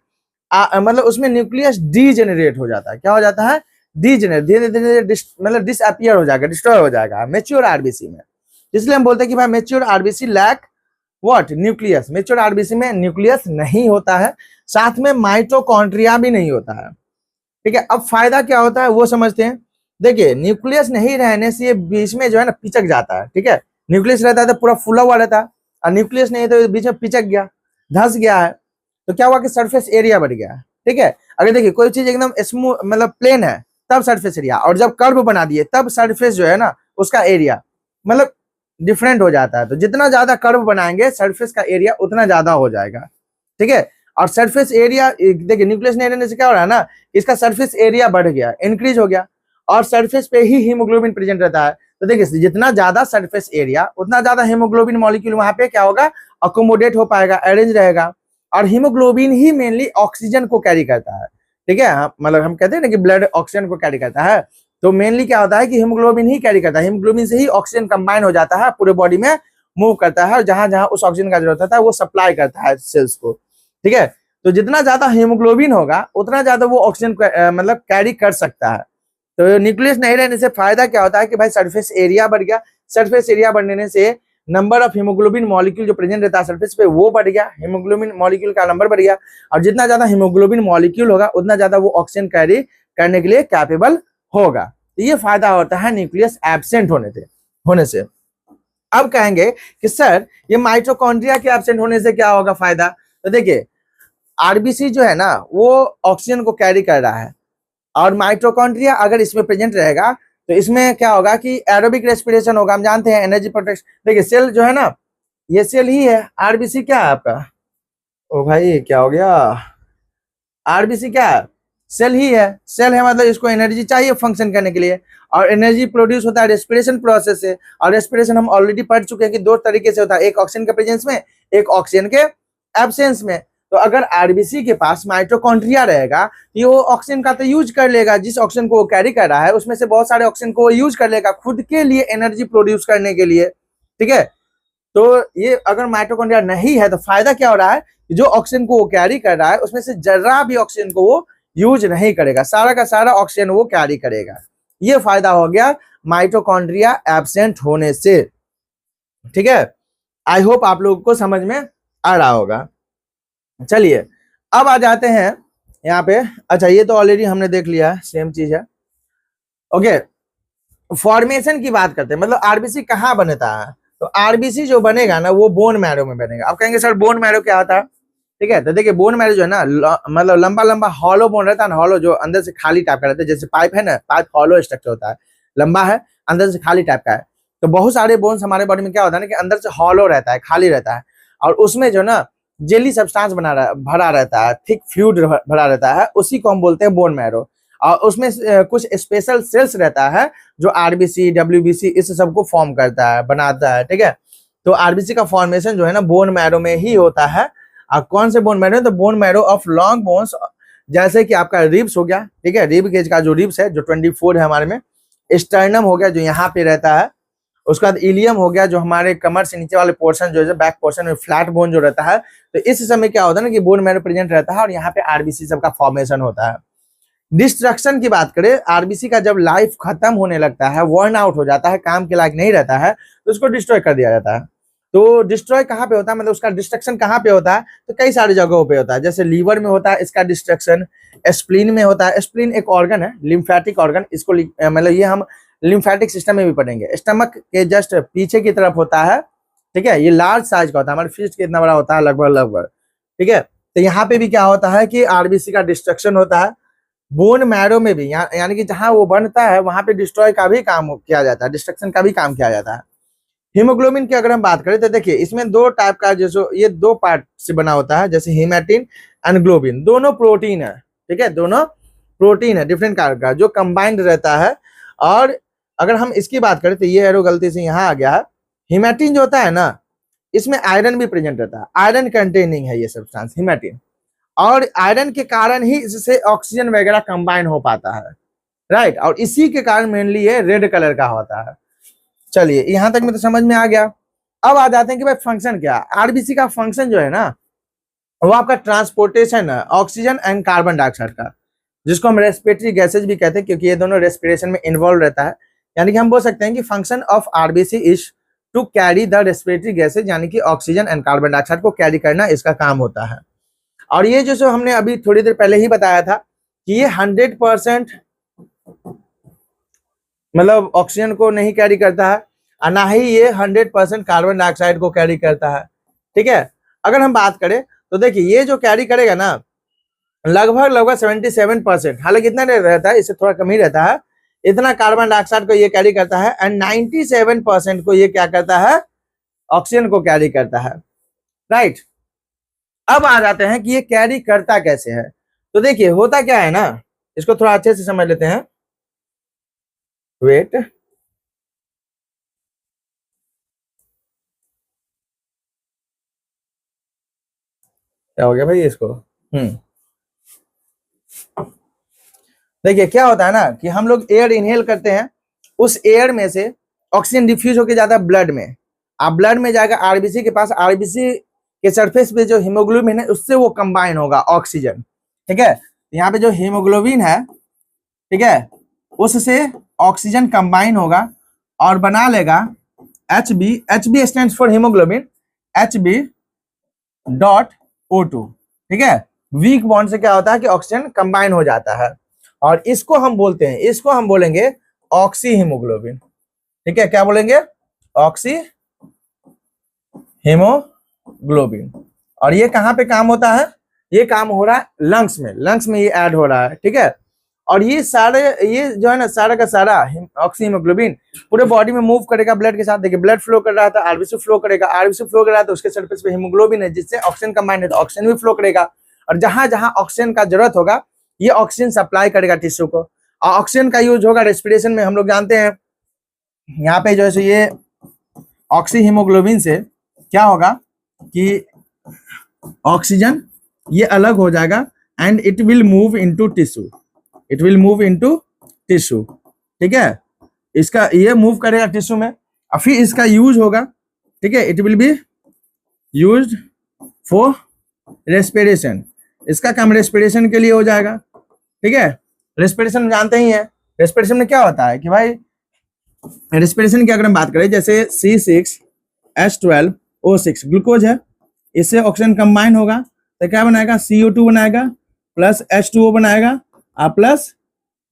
मतलब उसमें न्यूक्लियस डीजेनरेट हो जाता है। क्या हो जाता है? डीजेनरेट, धीरे धीरे मतलब डिसअपियर हो जाएगा, डिस्ट्रॉय हो जाएगा मेच्योर आरबीसी में। इसलिए हम बोलते हैं कि भाई mature RBC lack what? Nucleus. Mature RBC में न्यूक्लियस नहीं होता है, साथ में माइटोकॉन्ड्रिया भी नहीं होता है। ठीक है, अब फायदा क्या होता है वो समझते हैं। देखिए न्यूक्लियस नहीं रहने से ये बीच में जो है ना पिचक जाता है। ठीक है, न्यूक्लियस रहता है तो पूरा फुला हुआ रहता है, और न्यूक्लियस नहीं तो बीच में पिचक गया, धंस गया है, तो क्या हुआ कि सरफेस एरिया बढ़ गया। ठीक है, अगर देखिए कोई चीज एकदम स्मूथ मतलब प्लेन है तब सरफेस एरिया, और जब कर्व बना दिए तब सरफेस जो है ना उसका एरिया मतलब डिफरेंट हो जाता है। तो जितना ज्यादा कर्व बनाएंगे सरफेस का एरिया उतना ज्यादा हो जाएगा। ठीक है, और सरफेस एरिया देखिए न्यूक्लियस नहीं रहने से क्या हो रहा है ना, इसका सरफेस एरिया बढ़ गया, इंक्रीज हो गया, और सरफेस पे ही हीमोग्लोबिन प्रेजेंट रहता है। तो देखिए जितना ज्यादा सरफेस एरिया उतना ज्यादा हीमोग्लोबिन मॉलिक्यूल वहां पे क्या होगा? अकोमोडेट हो पाएगा, अरेंज रहेगा। और हीमोग्लोबिन ही मेनली ऑक्सीजन को कैरी करता है। ठीक है, मतलब हम कहते हैं ना कि ब्लड ऑक्सीजन को कैरी करता है, तो मेनली क्या होता है कि हीमोग्लोबिन ही कैरी करता है। हीमोग्लोबिन से ही ऑक्सीजन कंबाइन हो जाता है, पूरे बॉडी में मूव करता है, और जहां जहां उस ऑक्सीजन का जरूरत होता है वो सप्लाई करता है सेल्स को। ठीक है, तो जितना ज्यादा हीमोग्लोबिन होगा उतना ज्यादा वो ऑक्सीजन मतलब कैरी कर सकता है। तो न्यूक्लियस नहीं रहने से फायदा क्या होता है कि भाई सरफेस एरिया बढ़ गया, सरफेस एरिया बढ़ने से नंबर ऑफ हीमोग्लोबिन मॉलिक्यूल जो प्रेजेंट रहता है सरफेस पे वो बढ़ गया, हीमोग्लोबिन मॉलिक्यूल का नंबर बढ़ गया, और जितना ज्यादा हीमोग्लोबिन मॉलिक्यूल होगा उतना ज्यादा वो ऑक्सीजन कैरी करने के लिए कैपेबल होगा। तो ये फायदा होता है न्यूक्लियस एब्सेंट होने से। अब कहेंगे कि सर ये माइटोकॉन्ड्रिया के एब्सेंट होने से क्या होगा फायदा? तो देखिए आरबीसी जो है ना वो ऑक्सीजन को कैरी कर रहा है, और माइटोकॉन्ड्रिया अगर इसमें प्रेजेंट रहेगा तो इसमें क्या होगा कि एरोबिक रेस्पिरेशन होगा। हम जानते हैं एनर्जी प्रोटेक्शन। देखिए सेल जो है ना, ये सेल ही है। आरबीसी क्या है आपका? ओ भाई क्या हो गया? आरबीसी क्या है? सेल ही है। सेल है मतलब इसको एनर्जी चाहिए फंक्शन करने के लिए, और एनर्जी प्रोड्यूस होता है रेस्पिरेशन प्रोसेस से। और रेस्पिरेशन हम ऑलरेडी पढ़ चुके हैं कि 2 तरीके से होता है, एक ऑक्सीजन के प्रेजेंस में, एक ऑक्सीजन के एब्सेंस में। तो अगर आरबीसी के पास माइटोकॉन्ड्रिया रहेगा तो वो ऑक्सीजन का तो यूज कर लेगा, जिस ऑक्सीजन को वो कैरी कर रहा है उसमें से बहुत सारे ऑक्सीजन को वो यूज कर लेगा खुद के लिए एनर्जी प्रोड्यूस करने के लिए। ठीक है, तो ये अगर माइटोकॉन्ड्रिया नहीं है तो फायदा क्या हो रहा है, जो ऑक्सीजन को वो कैरी कर रहा है उसमें से जरा भी ऑक्सीजन को वो यूज नहीं करेगा, सारा का सारा ऑक्सीजन वो कैरी करेगा। ये फायदा हो गया माइटोकॉन्ड्रिया एब्सेंट होने से। ठीक है, आई होप आप लोगों को समझ में आ रहा होगा। चलिए अब आ जाते हैं यहाँ पे। अच्छा ये तो ऑलरेडी हमने देख लिया है, सेम चीज है। ओके, फॉर्मेशन की बात करते हैं, मतलब आरबीसी कहाँ बनता है। तो आरबीसी जो बनेगा ना वो बोन मैरो में बनेगा। आप कहेंगे सर बोन मैरो क्या होता है। ठीक है, तो देखिए बोन मैरो जो है ना मतलब लंबा लंबा हॉलो बोन रहता है ना, हॉलो जो अंदर से खाली टाइप का रहता है, जैसे पाइप है ना, पाइप हॉलो स्ट्रक्चर होता है, लंबा है अंदर से खाली टाइप का है। तो बहुत सारे बोन्स हमारे बॉडी में क्या होता है ना कि अंदर से हॉलो रहता है, खाली रहता है, और उसमें जो ना जेली सब्सटेंस भरा रहता है, थिक फ्लूइड भरा रहता है, उसी को हम बोलते हैं बोन मैरो। और उसमें कुछ स्पेशल सेल्स रहता है जो आरबीसी डब्ल्यूबीसी इस सबको फॉर्म करता है, बनाता है। ठीक है, तो आरबीसी का फॉर्मेशन जो है ना बोन मैरो में ही होता है। और कौन से बोन मैरो है, तो bone marrow of long bones, जैसे कि आपका रिब्स हो गया। ठीक है, रिब केज का जो रिब्स है जो 24 है हमारे में, स्टर्नम हो गया जो यहाँ पे रहता है, उसके बाद इलियम हो गया जो हमारे कमर से नीचे वाले पोर्शन जो है बैक पोर्शन में फ्लैट बोन जो रहता है। तो इस समय क्या होता है ना कि बोन मैरो प्रेजेंट रहता है और यहाँ पे आरबीसी सबका फॉर्मेशन होता है। डिस्ट्रक्शन की बात करें, आरबीसी का जब लाइफ खत्म होने लगता है, वर्न आउट हो जाता है, काम के लायक नहीं रहता है, तो उसको डिस्ट्रॉय कर दिया जाता है। तो डिस्ट्रॉय कहाँ पे होता है, मतलब उसका डिस्ट्रक्शन कहाँ पे होता है, तो कई सारी जगहों पे होता है। जैसे लीवर में होता है इसका डिस्ट्रक्शन, स्प्लीन में होता है। स्प्लीन एक ऑर्गन है, लिम्फेटिक ऑर्गन, इसको मतलब ये हम लिम्फेटिक सिस्टम में भी पढ़ेंगे। स्टमक के जस्ट पीछे की तरफ होता है। ठीक है, ये लार्ज साइज का होता है, हमारे फिस्ट के इतना बड़ा होता है लगभग। ठीक है, तो यहाँ पे भी क्या होता है कि आरबीसी का डिस्ट्रक्शन होता है। बोन मैरो में भी यानी कि जहां वो बनता है वहां पे डिस्ट्रॉय का भी काम किया जाता है, डिस्ट्रक्शन का भी काम किया जाता है। हीमोग्लोबिन की अगर हम बात करें तो देखिए इसमें दो टाइप का, जैसे ये दो पार्ट से बना होता है, जैसे हीमेटिन एंड ग्लोबिन, दोनों प्रोटीन है। ठीक है, दोनों प्रोटीन है डिफरेंट का जो कंबाइंड रहता है। और अगर हम इसकी बात करें तो ये एरो गलती से यहाँ आ गया है। हीमेटिन जो होता है ना, इसमें आयरन भी प्रेजेंट रहता है, आयरन कंटेनिंग है ये सब्सटेंस हीमेटिन, और आयरन के कारण ही इससे ऑक्सीजन वगैरह कंबाइन हो पाता है। राइट, और इसी के कारण मेनली ये रेड कलर का होता है। चलिए यहां तक में तो समझ में आ गया। अब आ जाते हैं कि भाई फंक्शन क्या है। आरबीसी का फंक्शन जो है ना वो आपका ट्रांसपोर्टेशन है ऑक्सीजन एंड कार्बन डाइऑक्साइड का, जिसको हम रेस्पिरेटरी गैसेज भी कहते हैं, क्योंकि ये दोनों रेस्पिरेशन में इन्वॉल्व रहता है। यानी कि हम बोल सकते हैं कि function of RBC is to carry the respiratory gases, यानी कि ऑक्सीजन एंड कार्बन डाइऑक्साइड को कैरी करना इसका काम होता है। और ये जो हमने अभी थोड़ी देर पहले ही बताया था कि ये 100% मतलब ऑक्सीजन को नहीं कैरी करता है और ना ही ये 100% कार्बन डाइऑक्साइड को कैरी करता है। ठीक है, अगर हम बात करें तो देखिए ये जो कैरी करेगा ना लगभग 77%, हालांकि इतना नहीं रहता है, इससे थोड़ा कम ही रहता है, इतना कार्बन डाइऑक्साइड को ये कैरी करता है, एंड 97% को ये क्या करता है, ऑक्सीजन को कैरी करता है। राइट, अब आ जाते हैं कि ये कैरी करता कैसे है। तो देखिए होता क्या है ना, इसको थोड़ा अच्छे से समझ लेते हैं। वेट, क्या हो गया भाई इसको। देखिए क्या होता है ना कि हम लोग एयर इनहेल करते हैं, उस एयर में से ऑक्सीजन डिफ्यूज होकर जाता है ब्लड में, आप ब्लड में जाएगा आरबीसी के पास, आरबीसी के सरफेस पे जो हीमोग्लोबिन है उससे वो कंबाइन होगा ऑक्सीजन। ठीक है, यहाँ पे जो हीमोग्लोबिन है, ठीक है, उससे ऑक्सीजन कंबाइन होगा और बना लेगा HB, HB stands for haemoglobin, HB.O2। ठीक है, वीक बॉन्ड से क्या होता है कि ऑक्सीजन कंबाइन हो जाता है, और इसको हम बोलते हैं, इसको हम बोलेंगे ऑक्सी हीमोग्लोबिन। ठीक है, क्या बोलेंगे, ऑक्सी हीमोग्लोबिन। और ये कहाँ पे काम होता है, ये काम हो रहा है लंग्स में, लंग्स में ये ऐड हो रहा है। ठीक है, और ये सारे ये जो है ना सारा का सारा ऑक्सी हीमोग्लोबिन पूरे बॉडी में मूव करेगा ब्लड के साथ। देखिए ब्लड फ्लो कर रहा था, आरबीसी फ्लो करेगा, आरबीसी फ्लो कर रहा है तो उसके सरफेस पे हीमोग्लोबिन है जिससे ऑक्सीजन कंबाइन है, तो ऑक्सीजन भी फ्लो करेगा, और जहां जहां ऑक्सीजन का जरूरत होगा ये ऑक्सीजन सप्लाई करेगा टिश्यू को। और ऑक्सीजन का यूज होगा रेस्पिरेशन में, हम लोग जानते हैं। यहाँ पे जो है ये ऑक्सी हीमोग्लोबिन से क्या होगा कि ऑक्सीजन ये अलग हो जाएगा and it will move into tissue, it will move into tissue. ठीक है, इसका ये मूव करेगा टिश्यू में, और फिर इसका यूज होगा ठीक है, it will be used for respiration, इसका काम रेस्पिरेशन के लिए हो जाएगा। ठीक है, रेस्पिरेशन जानते ही हैं, रेस्पिरेशन में क्या होता है कि भाई रेस्पिरेशन की अगर हम बात करें, जैसे C6H12O6 ग्लूकोज है, इससे ऑक्सीजन कंबाइन होगा तो क्या बनाएगा, CO2 बनाएगा प्लस H2O बनाएगा और प्लस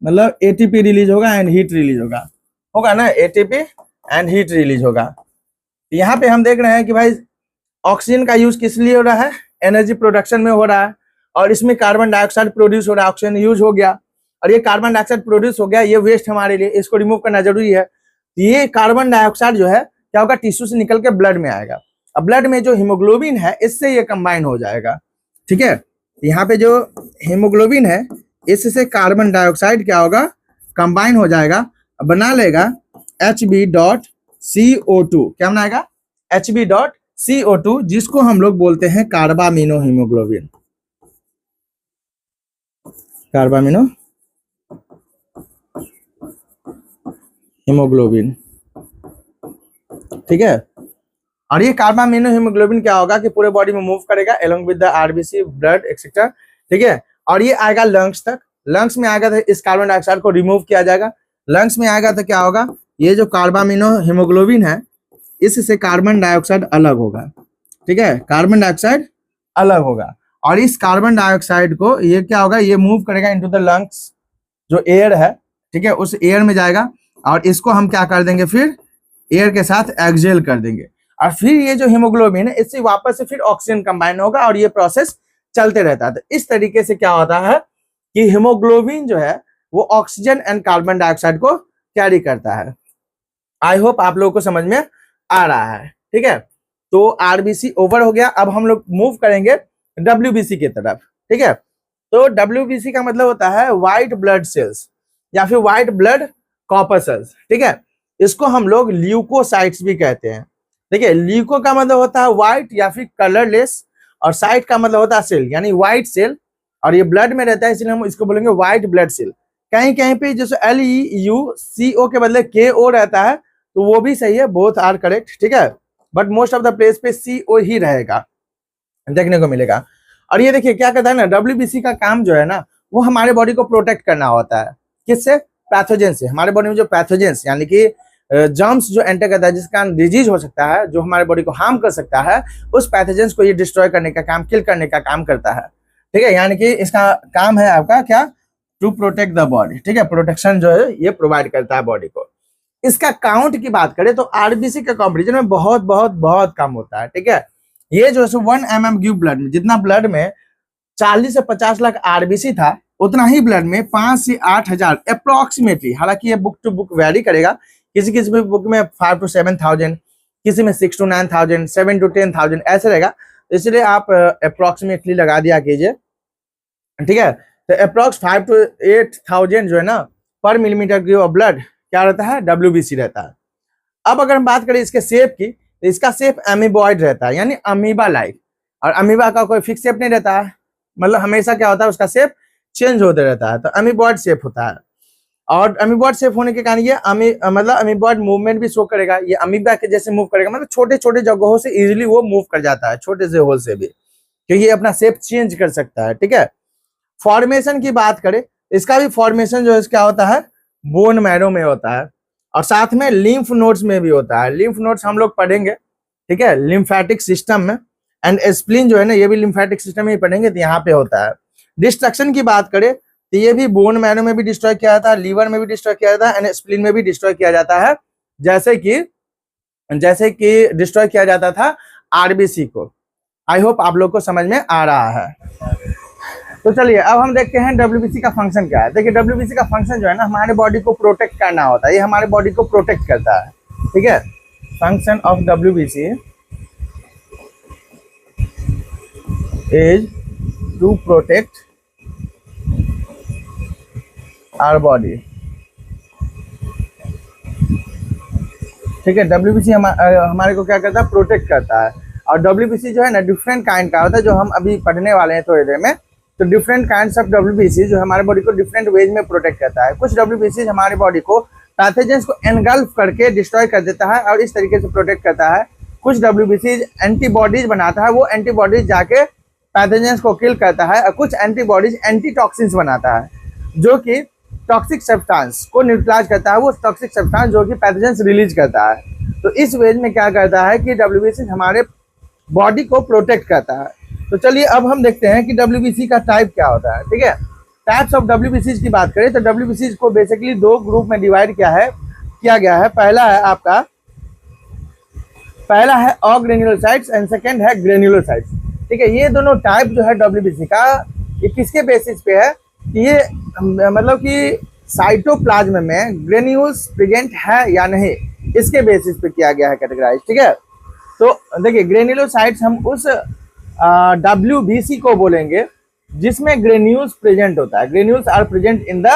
मतलब ATP रिलीज होगा एंड हीट रिलीज होगा ना, ATP एंड हीट रिलीज होगा। यहाँ पे हम देख रहे हैं कि भाई ऑक्सीजन का यूज किस लिए हो रहा है, एनर्जी प्रोडक्शन में हो रहा है, और इसमें कार्बन डाइऑक्साइड प्रोड्यूस हो रहा है, ऑक्सीजन यूज हो गया और ये कार्बन डाइऑक्साइड प्रोड्यूस हो गया, ये वेस्ट हमारे लिए, इसको रिमूव करना जरूरी है। ये कार्बन डाइऑक्साइड जो है क्या होगा, टिश्यू से निकल के ब्लड में आएगा, अब ब्लड में जो हीमोग्लोबिन है इससे ये कंबाइन हो जाएगा। ठीक है, यहाँ पे जो हीमोग्लोबिन है इससे कार्बन डाइऑक्साइड क्या होगा, कंबाइन हो जाएगा, बना लेगा Hb.CO2, क्या बनाएगा, Hb.CO2, जिसको हम लोग बोलते हैं कार्बामिनो हीमोग्लोबिन, कार्बामिनो हीमोग्लोबिन। ठीक है, और ये कार्बामिनो हीमोग्लोबिन क्या होगा कि पूरे बॉडी में मूव करेगा along with the RBC, blood etcetera. ठीक है, और ये आएगा लंग्स तक, लंग्स में आएगा तो इस कार्बन डाइऑक्साइड को रिमूव किया जाएगा, लंग्स में आएगा तो क्या होगा, ये जो कार्बामिनो हीमोग्लोबिन है इससे कार्बन डाइऑक्साइड अलग होगा। ठीक है, कार्बन डाइऑक्साइड अलग होगा और इस कार्बन डाइऑक्साइड को ये क्या होगा, ये मूव करेगा इनटू द लंग्स, जो एयर है। ठीक है, उस एयर में जाएगा और इसको हम क्या कर देंगे, फिर एयर के साथ एक्सहेल कर देंगे और फिर ये जो हीमोग्लोबिन है इससे वापस से फिर ऑक्सीजन कंबाइन होगा और ये प्रोसेस चलते रहता है। तो इस तरीके से क्या होता है कि हीमोग्लोबिन जो है वो ऑक्सीजन एंड कार्बन डाइऑक्साइड को कैरी करता है। आई होप आप लोगों को समझ में आ रहा है। ठीक है, तो आरबीसी ओवर हो गया, अब हम लोग मूव करेंगे डब्ल्यूबीसी की तरफ। ठीक है, तो डब्ल्यूबीसी का मतलब होता है व्हाइट ब्लड सेल्स या फिर व्हाइट ब्लड कॉर्पसल्स। ठीक है, इसको हम लोग ल्यूकोसाइट्स भी कहते हैं। देखिए, ल्यूको का मतलब होता है व्हाइट या फिर कलरलेस, और साइट का मतलब होता है सेल यानी व्हाइट सेल, और ये ब्लड में रहता है इसलिए हम इसको बोलेंगे व्हाइट ब्लड सेल। कहीं कहीं पे जैसे LEUCO के बदले KO रहता है तो वो भी सही है, बोथ आर करेक्ट। ठीक है, but most of the place पे CO ही रहेगा, देखने को मिलेगा। और ये देखिए क्या कहता है ना, डब्ल्यूबीसी का काम जो है ना वो हमारे बॉडी को प्रोटेक्ट करना होता है, किससे, पैथोजन से। हमारे बॉडी में जो पैथोजेंस यानी कि जर्म्स जो एंटर करता है जिसका डिजीज हो सकता है, जो हमारे बॉडी को हार्म कर सकता है, उस पैथोजेंस को ये डिस्ट्रॉय करने का काम, किल करने का काम करता है। ठीक है, यानी कि इसका काम है आपका क्या, टू प्रोटेक्ट द बॉडी। ठीक है, प्रोटेक्शन जो है ये प्रोवाइड करता है बॉडी को। इसका काउंट की बात करें तो आरबीसी के कंपैरिजन में बहुत बहुत बहुत कम होता है। ठीक है, ये जो है 1 mm क्यूब ब्लड में, जितना ब्लड में 40 से 50 लाख आरबीसी था, उतना ही ब्लड में 5 से 8 हजार अप्रोक्सीमेटली, हालांकि ये बुक टू बुक वेरी करेगा, किसी किसी बुक में 5 to 7,000, किसी में 6 to 9,000, 7 to 10,000 ऐसे रहेगा, इसलिए आप अप्रोक्सीमेटली लगा दिया कीजिए। ठीक है, तो अप्रोक्स 5 to 8,000 जो है ना पर मिलीमीटर क्यूब ब्लड क्या रहता है, डब्ल्यूबीसी रहता है। अब अगर हम बात करें इसके शेप की, तो इसका शेप अमीबॉइड रहता है यानी अमीबा लाइक, और अमीबा का कोई फिक्स शेप नहीं रहता है, मतलब हमेशा क्या होता है उसका शेप चेंज होते रहता है, तो अमीबॉइड शेप होता है। और अमीबॉइड शेप होने के कारण ये मतलब अमीबॉइड मूवमेंट भी शो करेगा, ये अमीबा के जैसे मूव करेगा, मतलब छोटे छोटे जगहों से इजीली वो मूव कर जाता है, छोटे से होल से भी, क्योंकि ये अपना शेप चेंज कर सकता है। ठीक है, फॉर्मेशन की बात करें, इसका भी फॉर्मेशन जो है क्या होता है, बोन मैरो में होता है, और साथ में लिम्फ नोड्स में भी होता है। लिम्फ नोड्स हम लोग पढ़ेंगे, ठीक है, लिम्फेटिक सिस्टम में, एंड स्प्लीन जो है ना ये भी लिम्फेटिक सिस्टम में ही पढ़ेंगे, तो यहाँ पे होता है। डिस्ट्रक्शन की बात करें तो ये भी बोन मैरो में भी डिस्ट्रॉय किया जाता है, लीवर में भी डिस्ट्रॉय किया जाता है, एंड स्प्लीन में भी डिस्ट्रॉय किया जाता है, जैसे कि डिस्ट्रॉय किया जाता था आरबीसी को। आई होप आप लोग को समझ में आ रहा है। तो चलिए अब हम देखते हैं डब्ल्यूबीसी का फंक्शन क्या है। देखिए, डब्ल्यूबीसी का फंक्शन जो है ना हमारे बॉडी को प्रोटेक्ट करना होता है, ये हमारे बॉडी को प्रोटेक्ट करता है। ठीक है, function of WBC is to protect our body. ठीक है, डब्ल्यूबीसी हमारे को क्या करता है, प्रोटेक्ट करता है। और डब्ल्यूबीसी जो है ना डिफरेंट काइंड का होता है, जो हम अभी पढ़ने वाले हैं थोड़ी देर में। तो डिफरेंट काइंड्स ऑफ डब्ल्यूबीसी जो हमारे बॉडी को डिफरेंट वेज में प्रोटेक्ट करता है। कुछ डब्ल्यूबीसी हमारे बॉडी को पैथोजेंस को एनगल्फ करके डिस्ट्रॉय कर देता है और इस तरीके से प्रोटेक्ट करता है कुछ WBCs एंटीबॉडीज बनाता है, वो एंटीबॉडीज जाके पैथोजेंस को किल करता है, और कुछ एंटीबॉडीज एंटीटॉक्सिन्स बनाता है जो कि टॉक्सिक सब्सटेंस को न्यूट्रलाइज करता है, वो टॉक्सिक सब्सटेंस जो कि पैथोजेंस रिलीज करता है। तो इस वेज में क्या करता है कि WBC हमारे बॉडी को प्रोटेक्ट करता है। तो चलिए अब हम देखते हैं कि WBC का टाइप क्या होता है। ठीक है, टाइप्स ऑफ WBC की बात करें तो WBC को बेसिकली दो ग्रुप में डिवाइड किया गया है। पहला है ऑग्रेन्युलोसाइट्स एंड सेकंड है ग्रेन्युलोसाइट्स। ठीक है, ये दोनों टाइप जो है WBC का, ये किसके बेसिस पे है कि ये मतलब कि साइटोप्लाज्म में ग्रेन्यूल्स प्रेजेंट है या नहीं, इसके बेसिस पे किया गया है कैटेगराइज। ठीक है, तो देखिए ग्रेन्युलोसाइट्स हम उस WBC को बोलेंगे जिसमें ग्रेन्यूल्स प्रेजेंट होता है। Granules are present in the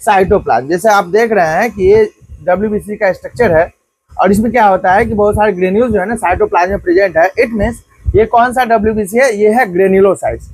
cytoplasm. जैसे आप देख रहे हैं कि ये WBC का स्ट्रक्चर है और इसमें क्या होता है कि बहुत सारे ग्रेन्यूल्स जो है ना साइटोप्लाज्म में प्रेजेंट है। इट मीन्स ये कौन सा WBC है, ये है ग्रेन्युलोसाइट्स।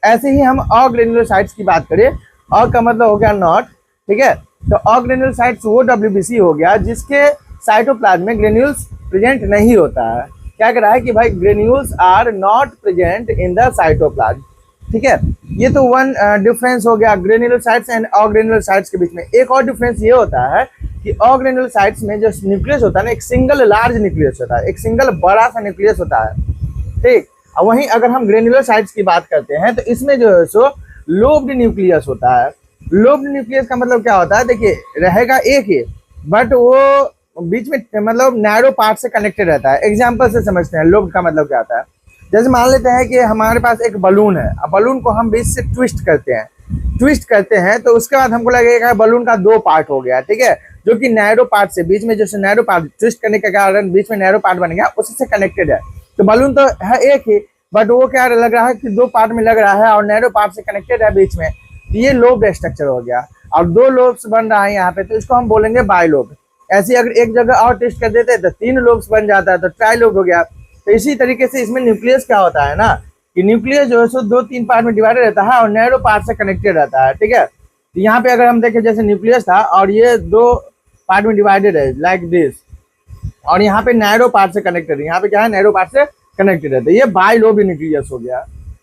ऐसे ही हम ऑग्रेन्युलोसाइट्स की बात करें, और का मतलब हो गया नॉट। ठीक है, तो ऑग्रेन्युलोसाइट्स वो WBC हो गया जिसके साइटोप्लाज्म में ग्रेन्यूल्स प्रेजेंट नहीं होता है। क्या कह रहा है कि भाई granules are not present in the cytoplasm. ठीक है, ये तो वन डिफरेंस हो गया ग्रेन्युलोसाइट्स एंड ऑग्रेन्युलोसाइट्स के बीच में। एक और डिफरेंस ये होता है कि ऑग्रेन्युलोसाइट्स में जो न्यूक्लियस होता है ना, एक सिंगल लार्ज न्यूक्लियस होता है, एक सिंगल बड़ा सा न्यूक्लियस होता है। ठीक, और वहीं अगर हम ग्रेन्युलोसाइट्स की बात करते हैं तो इसमें जो है सो लोब्ड न्यूक्लियस होता है। लोब्ड न्यूक्लियस का मतलब क्या होता है, देखिए रहेगा एक ही, बट वो बीच में मतलब नैरो पार्ट से कनेक्टेड रहता है। एग्जाम्पल से समझते हैं लोब्ड का मतलब क्या होता है। जैसे मान लेते हैं कि हमारे पास एक बलून है, अब बलून को हम बीच से ट्विस्ट करते हैं तो उसके बाद हमको लगेगा बलून का दो पार्ट हो गया। ठीक है, जो कि नैरो पार्ट से बीच में जो नैरो पार्ट ट्विस्ट करने के कारण बीच में नैरो पार्ट बन गया, उसी से कनेक्टेड है। तो बलून तो है एक ही, बट वो क्या लग रहा है कि दो पार्ट में लग रहा है और नैरो पार्ट से कनेक्टेड है बीच में। ये लोब स्ट्रक्चर हो गया और दो लोब्स बन रहा है यहाँ पे, तो इसको हम बोलेंगे बाइलोब। ऐसे अगर एक जगह और ट्विस्ट कर देते हैं तो तीन लोब्स बन जाता है, तो ट्राइलोब हो गया। तो इसी तरीके से इसमें न्यूक्लियस क्या होता है ना कि न्यूक्लियस जो है सो दो तीन पार्ट में डिवाइडेड रहता है और नैरो पार्ट से कनेक्टेड रहता है। ठीक है, तो यहाँ पे अगर हम देखें जैसे न्यूक्लियस था और ये दो पार्ट में डिवाइडेड है लाइक दिस, और यहाँ पे नैरो पार्ट से कनेक्टेड है, यहाँ पे क्या है नैरो पार्ट से कनेक्टेड है, तो ये बाइलोब न्यूक्लियस हो गया।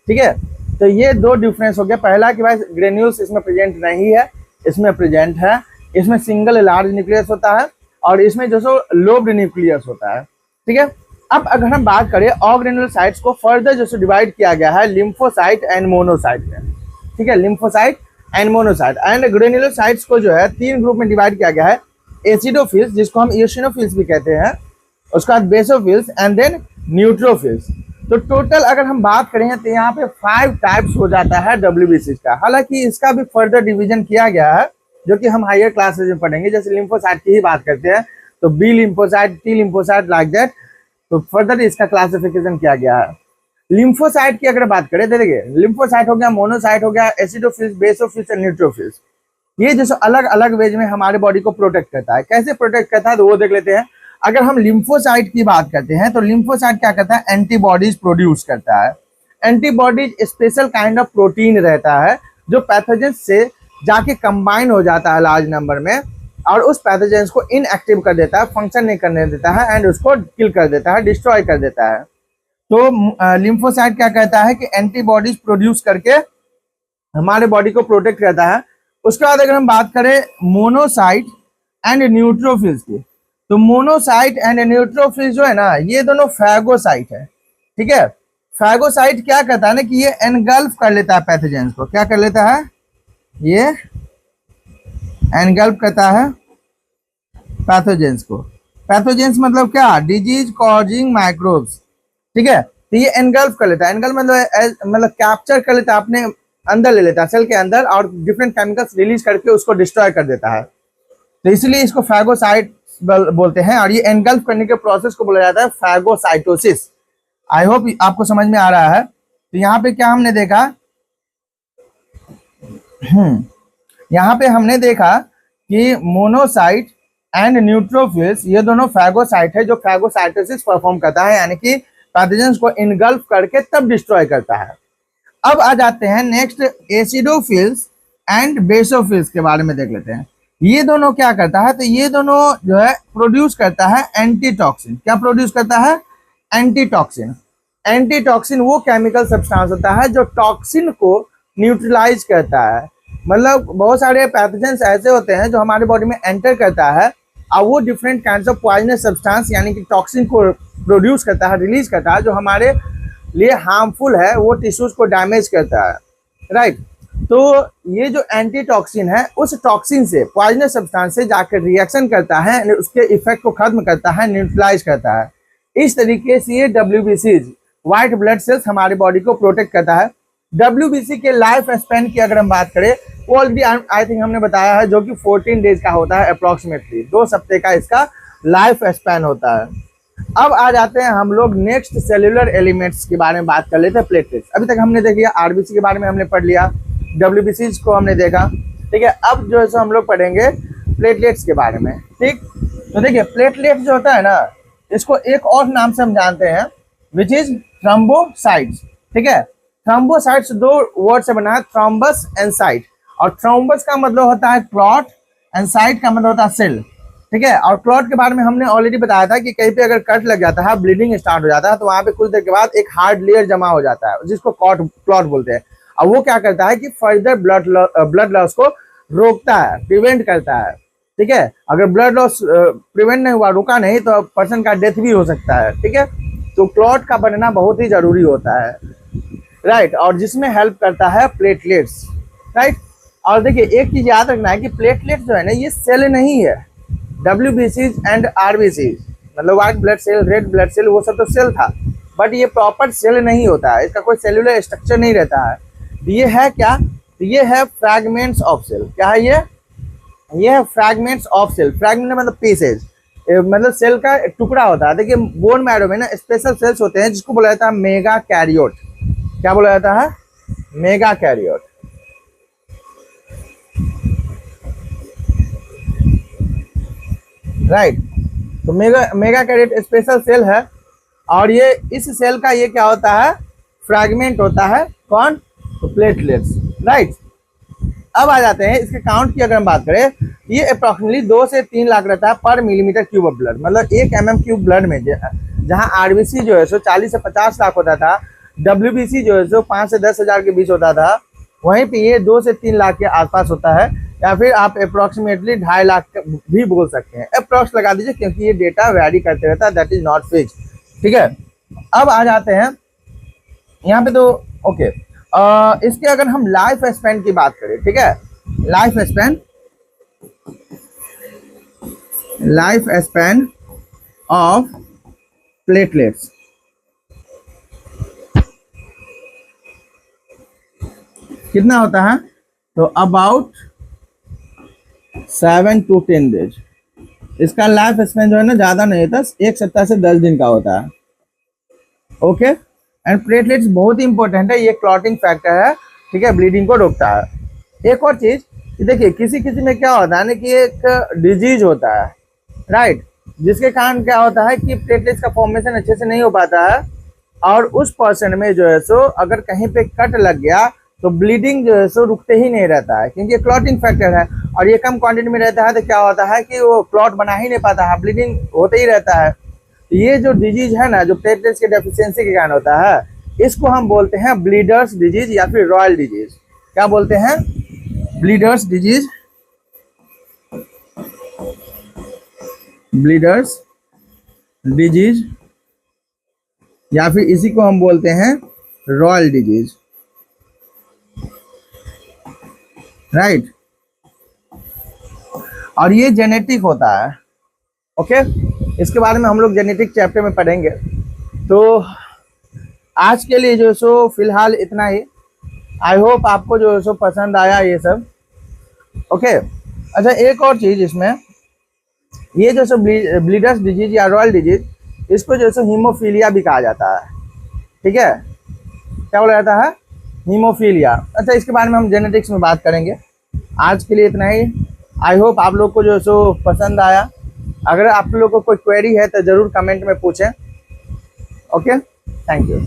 ठीक है, तो ये दो डिफरेंस हो गया। पहला कि भाई ग्रेन्यूल्स इसमें प्रेजेंट नहीं है, इसमें प्रेजेंट है। इसमें सिंगल लार्ज न्यूक्लियस होता है और इसमें जो सो लोब्ड न्यूक्लियस होता है। ठीक है, अब अगर हम बात करें ऑग्रेन्युलोसाइट्स को फर्दर जो सो डिवाइड किया गया है लिम्फोसाइट एंड मोनोसाइट में। ठीक है, lymphocyte and monocyte and granulocytes को जो है तीन ग्रुप में डिवाइड किया गया है। एसिडोफिल्स जिसको हम इओसिनोफिल्स भी कहते हैं, उसके बाद बेसोफिल्स एंड देन न्यूट्रोफिल्स। तो टोटल अगर हम बात करें तो यहाँ पे 5 टाइप्स हो जाता है WBC का। हालांकि इसका भी फर्दर डिवीजन किया गया है जो कि हम हायर क्लासेज में पढ़ेंगे। जैसे लिम्फोसाइट की ही बात करते हैं तो B lymphocyte, T lymphocyte like that, तो फर्दर इसका क्लासिफिकेशन किया गया है। लिम्फोसाइट की अगर बात करें तो देखिए लिम्फोसाइट हो गया, मोनोसाइट हो गया, एसिडोफिल्स, बेसोफिल्स और न्यूट्रोफिल्स। ये जैसे अलग अलग वेज में हमारे बॉडी को प्रोटेक्ट करता है। कैसे प्रोटेक्ट करता है तो वो देख लेते हैं। अगर हम लिम्फोसाइट की बात करते हैं तो लिम्फोसाइट क्या करता है, एंटीबॉडीज प्रोड्यूस करता है। Antibodies special kind of protein रहता है जो पैथोजन से जाके कंबाइन हो जाता है लार्ज नंबर में और उस पैथोजेंस को इनएक्टिव कर देता है, फंक्शन नहीं करने देता है एंड उसको किल कर देता है, डिस्ट्रॉय कर देता है। तो लिम्फोसाइट क्या कहता है कि एंटीबॉडीज प्रोड्यूस करके हमारे बॉडी को प्रोटेक्ट करता है। उसके बाद अगर हम बात करें मोनोसाइट एंड न्यूट्रोफिल्स की, तो मोनोसाइट एंड न्यूट्रोफिल्स जो है ना ये दोनों फैगोसाइट है। ठीक है, फैगोसाइट क्या कहता है ना कि ये एनगल्फ कर लेता है पैथोजेंस को। क्या कर लेता है, ये एनगल्फ करता है पैथोजेंस को। पैथोजेंस मतलब क्या, डिजीज कॉजिंग माइक्रोब्स। ठीक है, तो ये एनगल्फ कर लेता है। एनगल्फ मतलब कैप्चर कर लेता है, अपने अंदर ले लेता है सेल के अंदर और डिफरेंट केमिकल्स रिलीज करके उसको डिस्ट्रॉय कर देता है। तो इसलिए इसको फैगोसाइट बोलते हैं और ये एनगल्फ करने के प्रोसेस को बोला जाता है फैगोसाइटोसिस। आई होप आपको समझ में आ रहा है। तो यहाँ पे क्या हमने देखा, यहाँ पे हमने देखा कि मोनोसाइट एंड न्यूट्रोफिल्स ये दोनों फैगोसाइट है जो फैगोसाइटोसिस परफॉर्म करता है, यानी कि पैथोजेंस को इनगल्फ करके तब डिस्ट्रॉय करता है। अब आ जाते हैं नेक्स्ट एसिडोफिल्स एंड बेसोफिल्स के बारे में देख लेते हैं। ये दोनों क्या करता है, तो ये दोनों जो है प्रोड्यूस करता है एंटीटॉक्सिन। क्या प्रोड्यूस करता है, एंटीटॉक्सिन। एंटीटॉक्सिन वो केमिकल सब्सटेंस होता है जो टॉक्सिन को न्यूट्रलाइज करता है। मतलब बहुत सारे पैथोजेंस ऐसे होते हैं जो हमारे बॉडी में एंटर करता है और वो different kinds of poisonous substance यानी कि टॉक्सिन को प्रोड्यूस करता है, रिलीज करता है, जो हमारे लिए हार्मफुल है, वो टिश्यूज को डैमेज करता है, राइट। तो ये जो एंटीटॉक्सिन है उस टॉक्सिन से, पॉइजनस सब्सटेंस से जाकर रिएक्शन करता है, उसके इफेक्ट को खत्म करता है, न्यूट्रलाइज करता है। इस तरीके से ये WBCs व्हाइट ब्लड सेल्स हमारे बॉडी को प्रोटेक्ट करता है। WBC के लाइफ स्पैन की अगर हम बात करें, वो ऑलरेडी आई थिंक हमने बताया है, जो कि 14 डेज का होता है अप्रोक्सीमेटली, 2 हफ्ते का इसका लाइफ स्पैन होता है। अब आ जाते हैं हम लोग नेक्स्ट सेल्यूलर एलिमेंट्स के बारे में बात कर लेते हैं, प्लेटलेट्स। अभी तक हमने देख लिया, RBC के बारे में हमने पढ़ लिया, WBCs को हमने देखा, ठीक है। अब जो है सो हम लोग पढ़ेंगे प्लेटलेट्स के बारे में, ठीक। तो देखिए प्लेटलेट्स जो होता है ना, इसको एक और नाम से हम जानते हैं, विच इज थ्रोम्बोसाइट्स, ठीक है। थ्रोम्बोसाइट्स 2 वर्ड से बना है, थ्रोम्बस एंड साइट। और थ्रोम्बस का मतलब होता है क्लॉट एंड साइट का मतलब होता है सेल, ठीक है। और क्लॉट के बारे में हमने ऑलरेडी बताया था कि कहीं पे अगर कट लग जाता है, ब्लीडिंग स्टार्ट हो जाता है, तो वहां पे कुछ देर के बाद एक हार्ड लेयर जमा हो जाता है, जिसको क्लॉट बोलते हैं। और वो क्या करता है कि फर्दर ब्लड लॉस को रोकता है, प्रिवेंट करता है, ठीक है। अगर ब्लड लॉस प्रिवेंट नहीं हुआ, रुका नहीं, तो पर्सन का डेथ भी हो सकता है, ठीक है। तो क्लॉट का बनना बहुत ही जरूरी होता है, राइट। और जिसमें हेल्प करता है प्लेटलेट्स, राइट। और देखिए एक चीज याद रखना है कि प्लेटलेट्स जो है ना, ये सेल नहीं है। WBCs एंड RBCs मतलब white blood cell, red blood cell, वो सब तो सेल था, बट ये प्रॉपर सेल नहीं होता है, इसका कोई सेलुलर स्ट्रक्चर नहीं रहता है। ये है क्या? ये है फ्रैगमेंट्स ऑफ सेल। क्या है ये है फ्रैगमेंट्स ऑफ सेल। फ्रैगमेंट मतलब पीसेज, मतलब सेल का टुकड़ा होता है। देखिए बोन मैरो में ना स्पेशल सेल्स होते हैं जिसको बोला जाता है मेगा कैरियोट। क्या बोला जाता है? Mega karyote, right. तो मेगा कैरियोट स्पेशल सेल है, और ये इस सेल का ये क्या होता है? फ्रैगमेंट होता है। कौन? तो प्लेटलेट्स, राइट। अब आ जाते हैं इसके काउंट की अगर हम बात करें, ये अप्रोक्सीमेटली 2 से 3 लाख रहता है पर मिलीमीटर क्यूब ऑफ ब्लड। मतलब 1 mm क्यूब ब्लड में जहां RBC जो है सो 40 से 50 लाख होता था, WBC जो है सो 5 से 10 हजार के बीच होता था, वहीं पे ये 2 से 3 लाख के आसपास होता है, या फिर आप अप्रोक्सीमेटली 2.5 लाख भी बोल सकते हैं। अप्रोक्स लगा दीजिए क्योंकि ये डेटा वैरी करते रहता है, दैट इज नॉट फिक्स, ठीक है। अब आ जाते हैं यहाँ पे, तो ओके इसके अगर हम लाइफ स्पैन की बात करें, ठीक है, लाइफ स्पैन ऑफ प्लेटलेट्स कितना होता है? तो अबाउट 7 to 10 डेज। इसका लाइफ स्पैन जो है ना ज्यादा नहीं होता, 1 सप्ताह से 10 दिन का होता है, ओके। एंड प्लेटलेट्स बहुत ही इंपॉर्टेंट है, ये क्लॉटिंग फैक्टर है, ठीक है, ब्लीडिंग को रोकता है। एक और चीज देखिए, किसी किसी में क्या होता है ना कि एक डिजीज होता है, राइट, जिसके कारण क्या होता है कि प्लेटलेट्स का फॉर्मेशन अच्छे से नहीं हो पाता है, और उस पर्सन में जो है सो अगर कहीं पे कट लग गया तो ब्लीडिंग जो है सो रुकते ही नहीं रहता है, क्योंकि ये क्लॉटिंग फैक्टर है, और ये कम क्वांटिटी में रहता है, तो क्या होता है कि वो क्लॉट बना ही नहीं पाता है, ब्लीडिंग होते ही रहता है। ये जो डिजीज है ना, जो प्लेटलेट्स के डेफिशिएंसी के कारण होता है, इसको हम बोलते हैं ब्लीडर्स डिजीज या फिर रॉयल डिजीज। क्या बोलते हैं? ब्लीडर्स डिजीज, ब्लीडर्स डिजीज, या फिर इसी को हम बोलते हैं रॉयल डिजीज, राइट। और ये जेनेटिक होता है, ओके। इसके बारे में हम लोग जेनेटिक चैप्टर में पढ़ेंगे। तो आज के लिए जो सो फिलहाल इतना ही। आई होप आपको जो सो पसंद आया ये सब, ओके। अच्छा एक और चीज, इसमें ये जो सो ब्लीडर्स डिजीज या रॉयल डिजीज, इसको जो सो हीमोफीलिया भी कहा जाता है, ठीक है। क्या बोला जाता है? हीमोफीलिया। अच्छा इसके बारे में हम जेनेटिक्स में बात करेंगे। आज के लिए इतना ही। आई होप आप लोग को जो सो पसंद आया। अगर आप लोग को कोई क्वेरी है तो ज़रूर कमेंट में पूछें, ओके। Thank you.